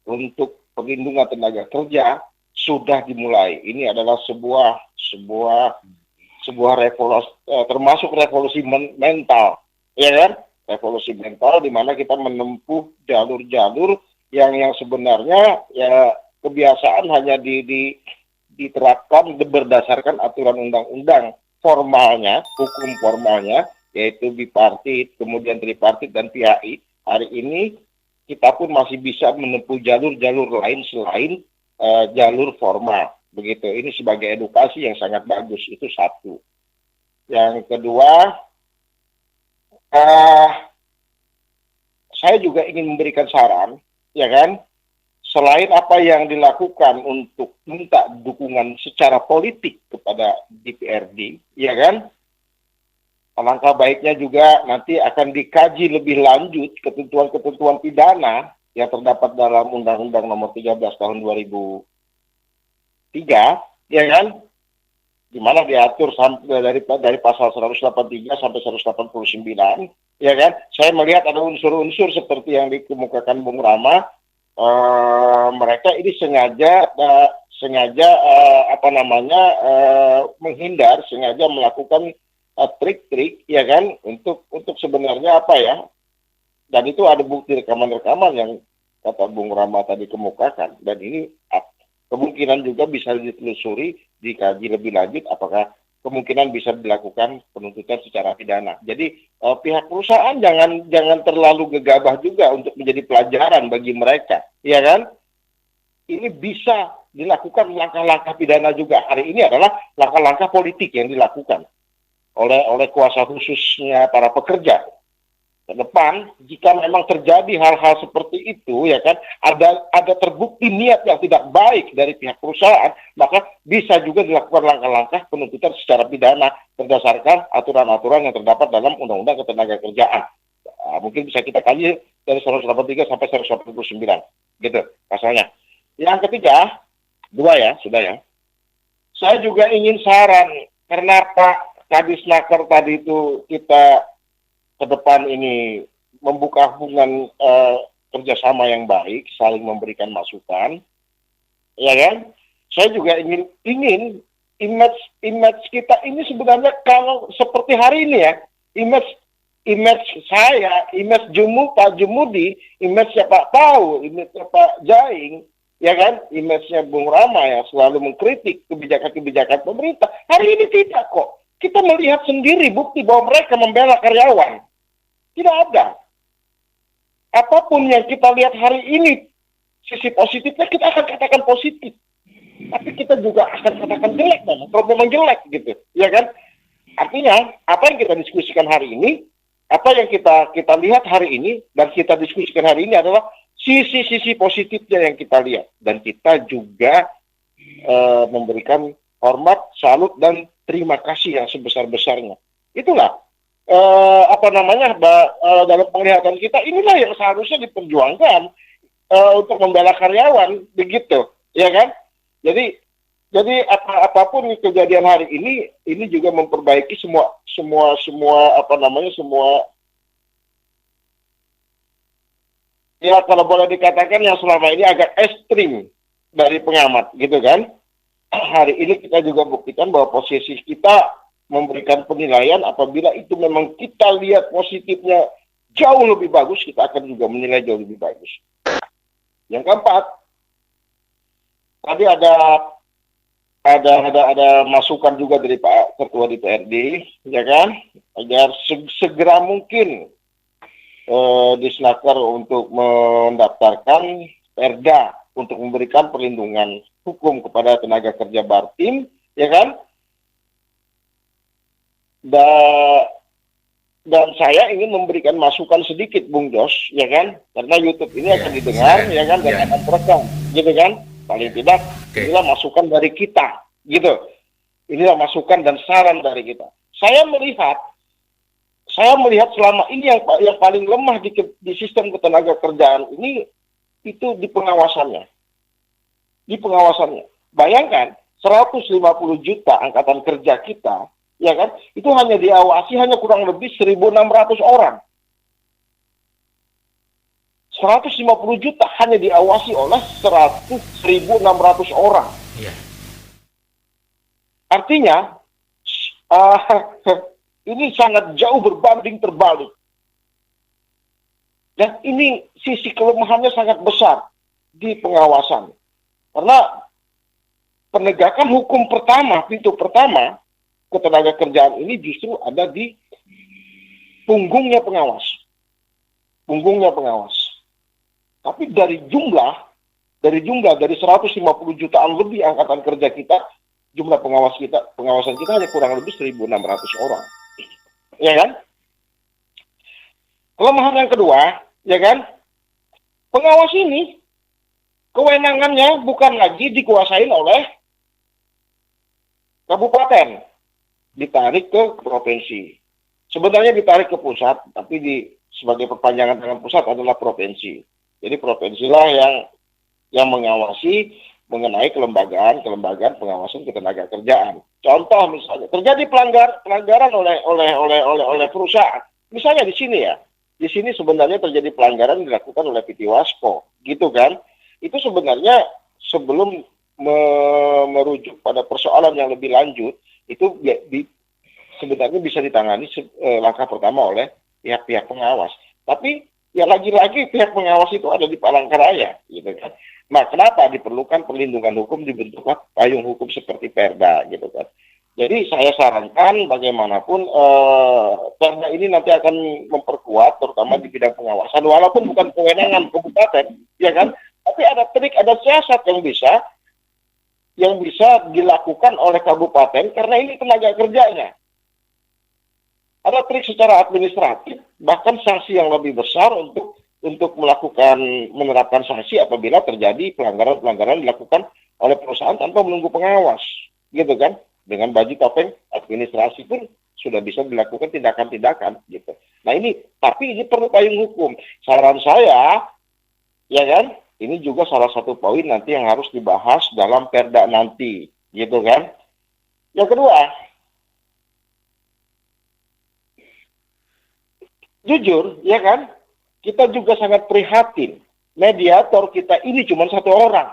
[SPEAKER 4] untuk perlindungan tenaga kerja sudah dimulai. Ini adalah sebuah revolusi, termasuk revolusi mental, ya kan? Revolusi mental di mana kita menempuh jalur-jalur yang sebenarnya ya kebiasaan hanya diterapkan berdasarkan aturan undang-undang formalnya, hukum formalnya, yaitu bipartit, kemudian tripartit dan PHI. Hari ini kita pun masih bisa menempuh jalur-jalur lain selain jalur formal. Begitu, ini sebagai edukasi yang sangat bagus, itu satu. Yang kedua, saya juga ingin memberikan saran, ya kan, selain apa yang dilakukan untuk minta dukungan secara politik kepada DPRD, ya kan, alangkah baiknya juga nanti akan dikaji lebih lanjut ketentuan-ketentuan pidana yang terdapat dalam Undang-Undang Nomor 13 Tahun 2003, ya kan, di mana diatur sampai dari pasal 183 sampai 189, ya kan. Saya melihat ada unsur-unsur seperti yang dikemukakan Bung Rama, mereka ini sengaja menghindar, sengaja melakukan trik-trik, ya kan, untuk sebenarnya apa ya, dan itu ada bukti rekaman-rekaman yang kata Bung Rama tadi kemukakan, dan ini kemungkinan juga bisa ditelusuri, dikaji lebih lanjut apakah kemungkinan bisa dilakukan penuntutan secara pidana. Jadi pihak perusahaan jangan terlalu gegabah juga untuk menjadi pelajaran bagi mereka, ya kan? Ini bisa dilakukan langkah-langkah pidana juga. Hari ini adalah langkah-langkah politik yang dilakukan oleh kuasa khususnya para pekerja. Ke depan, jika memang terjadi hal-hal seperti itu, ya kan, ada terbukti niat yang tidak baik dari pihak perusahaan, maka bisa juga dilakukan langkah-langkah penuntutan secara pidana berdasarkan aturan-aturan yang terdapat dalam Undang-Undang Ketenagakerjaan. Mungkin bisa kita kaji dari 183 sampai 189, gitu pasalnya. Yang ketiga, dua ya, sudah ya. Saya juga ingin saran, karena Pak Kadisnaker tadi itu kita ke depan ini membuka hubungan kerjasama yang baik, saling memberikan masukan, ya kan? Saya juga ingin image kita ini sebenarnya kalau seperti hari ini ya, image saya, image Pak Jumudi, image Pak Paul, image Pak Jaing, ya kan? Image-nya Bung Rama yang selalu mengkritik kebijakan-kebijakan pemerintah. Hari ini tidak kok. Kita melihat sendiri bukti bahwa mereka membela karyawan. Tidak ada. Apapun yang kita lihat hari ini, sisi positifnya kita akan katakan positif. Tapi kita juga akan katakan jelek, kalau memang jelek gitu. Ya kan? Artinya, apa yang kita diskusikan hari ini, apa yang kita lihat hari ini, dan kita diskusikan hari ini adalah sisi-sisi positifnya yang kita lihat. Dan kita juga memberikan hormat, salut, dan terima kasih yang sebesar-besarnya. Itulah dalam penglihatan kita, inilah yang seharusnya diperjuangkan untuk membela karyawan, begitu, ya kan? Jadi apapun kejadian hari ini juga memperbaiki semua ya kalau boleh dikatakan yang selama ini agak ekstrim dari pengamat, gitu kan? hari ini kita juga buktikan bahwa posisi kita memberikan penilaian apabila itu memang kita lihat positifnya jauh lebih bagus, kita akan juga menilai jauh lebih bagus. Yang keempat, tadi ada masukan juga dari Pak Ketua DPRD, ya kan, agar segera mungkin Disnaker untuk mendaftarkan perda untuk memberikan perlindungan hukum kepada tenaga kerja Bartim, ya kan? Dan saya ingin memberikan masukan sedikit, Bung Jos, ya kan? Karena YouTube ini akan didengar, ya kan, dan akan terekam, gitu kan? Paling tidak, inilah masukan dari kita, gitu. Inilah masukan dan saran dari kita. Saya melihat selama ini yang paling lemah di sistem ketenaga kerjaan ini itu di pengawasannya. Bayangkan 150 juta angkatan kerja kita, ya kan? Itu hanya diawasi hanya kurang lebih 1.600 orang. 150 juta hanya diawasi oleh 1.600 orang.
[SPEAKER 1] Iya.
[SPEAKER 4] Artinya ini sangat jauh berbanding terbalik. Dan ini sisi kelemahannya sangat besar di pengawasan. Karena penegakan hukum pertama, pintu pertama, ketenaga kerjaan ini justru ada di punggungnya pengawas. Tapi dari 150 jutaan lebih angkatan kerja kita, jumlah pengawasan kita hanya kurang lebih 1.600 orang. Ya kan? Kelemahan yang kedua, ya kan? Pengawas ini kewenangannya bukan lagi dikuasain oleh kabupaten, ditarik ke provinsi. Sebenarnya ditarik ke pusat, tapi sebagai perpanjangan tangan pusat adalah provinsi. Jadi provinsilah yang mengawasi mengenai kelembagaan pengawasan ketenaga kerjaan. Contoh misalnya terjadi pelanggaran oleh perusahaan. Misalnya di sini ya. Di sini sebenarnya terjadi pelanggaran dilakukan oleh PT Wasko, gitu kan? Itu sebenarnya sebelum merujuk pada persoalan yang lebih lanjut, itu sebenarnya bisa ditangani langkah pertama oleh pihak-pihak pengawas. Tapi ya lagi-lagi pihak pengawas itu ada di Palangkaraya, gitu kan? Nah, kenapa diperlukan perlindungan hukum, dibentukkan payung hukum seperti Perda, gitu kan? Jadi saya sarankan bagaimanapun Perda ini nanti akan memperkuat, terutama di bidang pengawasan, walaupun bukan kewenangan kabupaten, ya kan? Tapi ada trik, ada siasat yang bisa dilakukan oleh kabupaten karena ini tenaga kerjanya. Ada trik secara administratif, bahkan sanksi yang lebih besar untuk menerapkan sanksi apabila terjadi pelanggaran dilakukan oleh perusahaan tanpa menunggu pengawas, gitu kan? Dengan baju topeng administrasi pun sudah bisa dilakukan tindakan-tindakan, gitu. Nah tapi ini perlu payung hukum. Saran saya, ya kan? Ini juga salah satu poin nanti yang harus dibahas dalam Perda nanti, gitu kan? Yang kedua, jujur, ya kan? Kita juga sangat prihatin. Mediator kita ini cuma satu orang.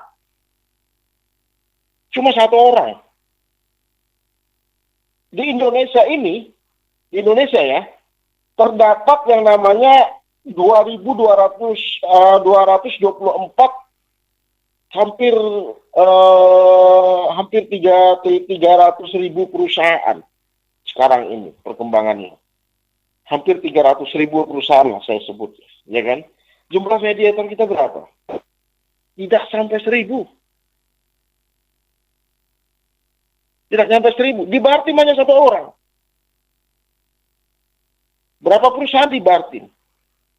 [SPEAKER 4] Di Indonesia ya, terdapat yang namanya 2.224 hampir 300.000 perusahaan sekarang ini perkembangannya. Hampir 300.000 perusahaan lah saya sebut, ya kan? Jumlah mediator kita berapa? Tidak sampai 1.000. Tidak sampai 1.000. Di Bartim hanya satu orang. Berapa perusahaan di Bartim?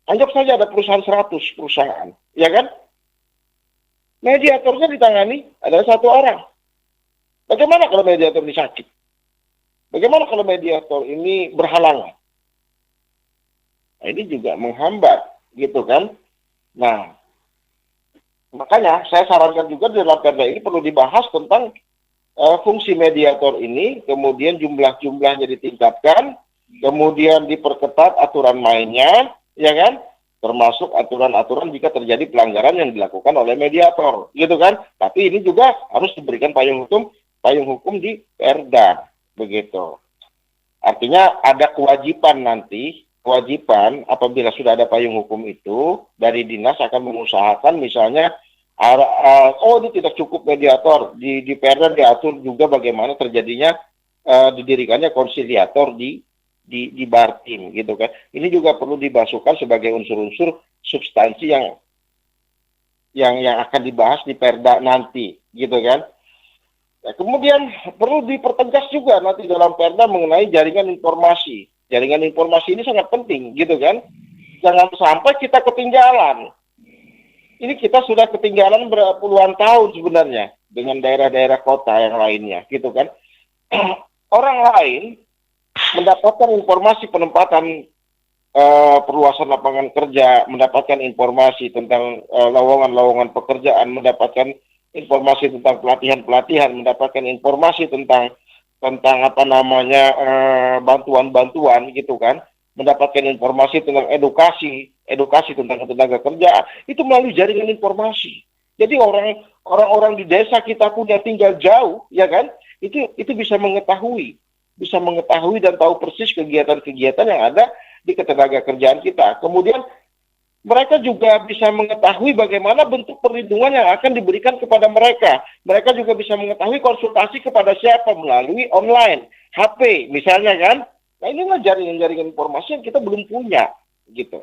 [SPEAKER 4] Anggap saja ada perusahaan 100 perusahaan, ya kan? Mediatornya ditangani adalah satu orang. Bagaimana kalau mediator ini sakit? Bagaimana kalau mediator ini berhalangan? Nah, ini juga menghambat, gitu kan? Nah, makanya saya sarankan juga di dalam Perda ini perlu dibahas tentang fungsi mediator ini, kemudian jumlahnya ditingkatkan, kemudian diperketat aturan mainnya, ya kan? Termasuk aturan-aturan jika terjadi pelanggaran yang dilakukan oleh mediator, gitu kan? Tapi ini juga harus diberikan payung hukum payung hukum di Perda, begitu. Artinya ada kewajiban apabila sudah ada payung hukum itu, dari dinas akan mengusahakan misalnya, ini tidak cukup mediator, di Perda diatur juga bagaimana terjadinya didirikannya konsiliator di Bartim, gitu kan. Ini juga perlu dimasukkan sebagai unsur-unsur substansi yang akan dibahas di Perda nanti, gitu kan. Nah, kemudian perlu dipertegas juga nanti dalam Perda mengenai jaringan informasi. Jaringan informasi ini sangat penting, gitu kan. Jangan sampai kita ketinggalan. Ini kita sudah ketinggalan berpuluhan tahun sebenarnya dengan daerah-daerah kota yang lainnya, gitu kan. Orang lain mendapatkan informasi penempatan perluasan lapangan kerja, mendapatkan informasi tentang lowongan-lowongan pekerjaan, mendapatkan informasi tentang pelatihan-pelatihan, mendapatkan informasi tentang bantuan-bantuan, gitu kan, mendapatkan informasi tentang edukasi tentang tenaga kerja, itu melalui jaringan informasi. Jadi orang-orang di desa kita pun yang tinggal jauh, ya kan, itu bisa mengetahui dan tahu persis kegiatan-kegiatan yang ada di ketenaga kerjaan kita. Kemudian mereka juga bisa mengetahui bagaimana bentuk perlindungan yang akan diberikan kepada mereka. Mereka juga bisa mengetahui konsultasi kepada siapa melalui online, HP misalnya kan. Nah, inilah jaringan-jaringan informasi yang kita belum punya, gitu.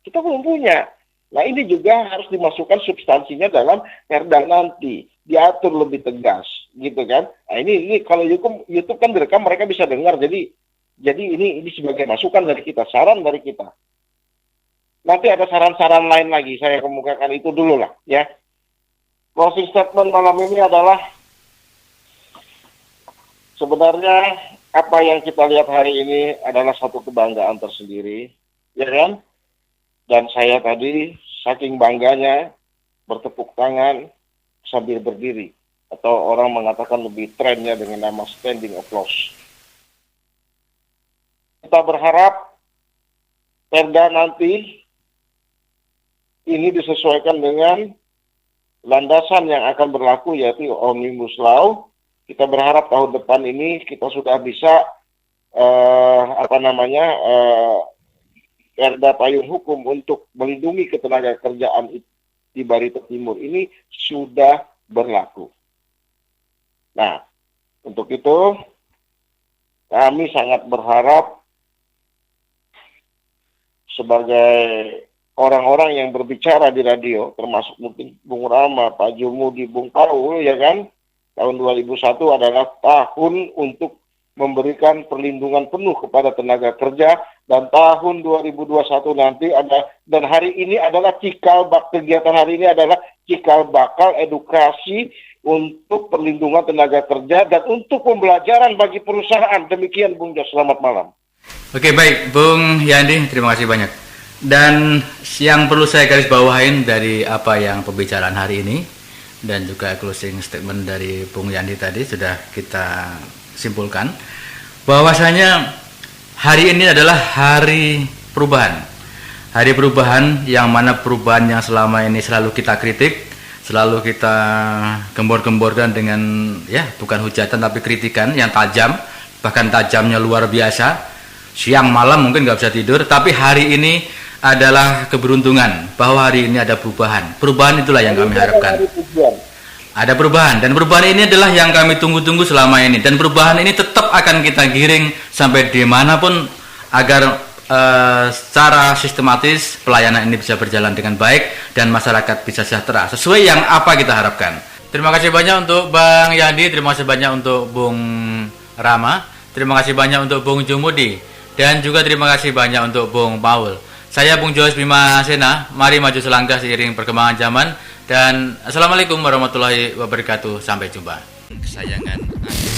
[SPEAKER 4] Kita belum punya. Nah, ini juga harus dimasukkan substansinya dalam Perda nanti, diatur lebih tegas, gitu kan. Nah, ini kalau YouTube kan direkam, mereka bisa dengar. Jadi ini sebagai masukan dari kita, saran dari kita. Nanti ada saran-saran lain lagi, saya kemukakan itu dulu lah, ya. Closing statement malam ini adalah sebenarnya apa yang kita lihat hari ini adalah satu kebanggaan tersendiri, ya kan? Dan saya tadi saking bangganya bertepuk tangan sambil berdiri, atau orang mengatakan lebih trennya dengan nama standing applause. Kita berharap Perda nanti ini disesuaikan dengan landasan yang akan berlaku, yaitu Omnibus Law. Kita berharap tahun depan ini kita sudah bisa Perda payung hukum untuk melindungi ketenaga kerjaan di Barito Timur ini sudah berlaku. Nah, untuk itu kami sangat berharap sebagai orang-orang yang berbicara di radio, termasuk mungkin Bung Rama, Pak Jumudi, Bung Paul, ya kan, tahun 2001 adalah tahun untuk memberikan perlindungan penuh kepada tenaga kerja, dan tahun 2021 nanti dan hari ini adalah kegiatan hari ini adalah cikal bakal edukasi untuk perlindungan tenaga kerja dan untuk pembelajaran bagi perusahaan. Demikian Bung Jos, selamat malam.
[SPEAKER 1] Oke, baik Bung Yandi, terima kasih banyak. Dan yang perlu saya garis bawahin dari apa yang pembicaraan hari ini dan juga closing statement dari Bung Yandi tadi sudah kita simpulkan bahwasanya hari ini adalah hari perubahan. Hari perubahan yang mana perubahan yang selama ini selalu kita kritik, selalu kita gembor-gemborkan dengan bukan hujatan tapi kritikan yang tajam, bahkan tajamnya luar biasa. Siang malam mungkin nggak bisa tidur, tapi hari ini adalah keberuntungan bahwa hari ini ada perubahan. Perubahan itulah yang kami harapkan. Ada perubahan, dan perubahan ini adalah yang kami tunggu-tunggu selama ini, dan perubahan ini tetap akan kita giring sampai dimanapun agar secara sistematis pelayanan ini bisa berjalan dengan baik dan masyarakat bisa sejahtera sesuai yang apa kita harapkan. Terima kasih banyak untuk Bang Yandi, terima kasih banyak untuk Bung Rama, terima kasih banyak untuk Bung Jumudi, dan juga terima kasih banyak untuk Bung Paul. Saya Bung Joyce Bima Sena, mari maju selangkah seiring perkembangan zaman, dan Assalamualaikum warahmatullahi wabarakatuh. Sampai jumpa. Kesayangan Anda.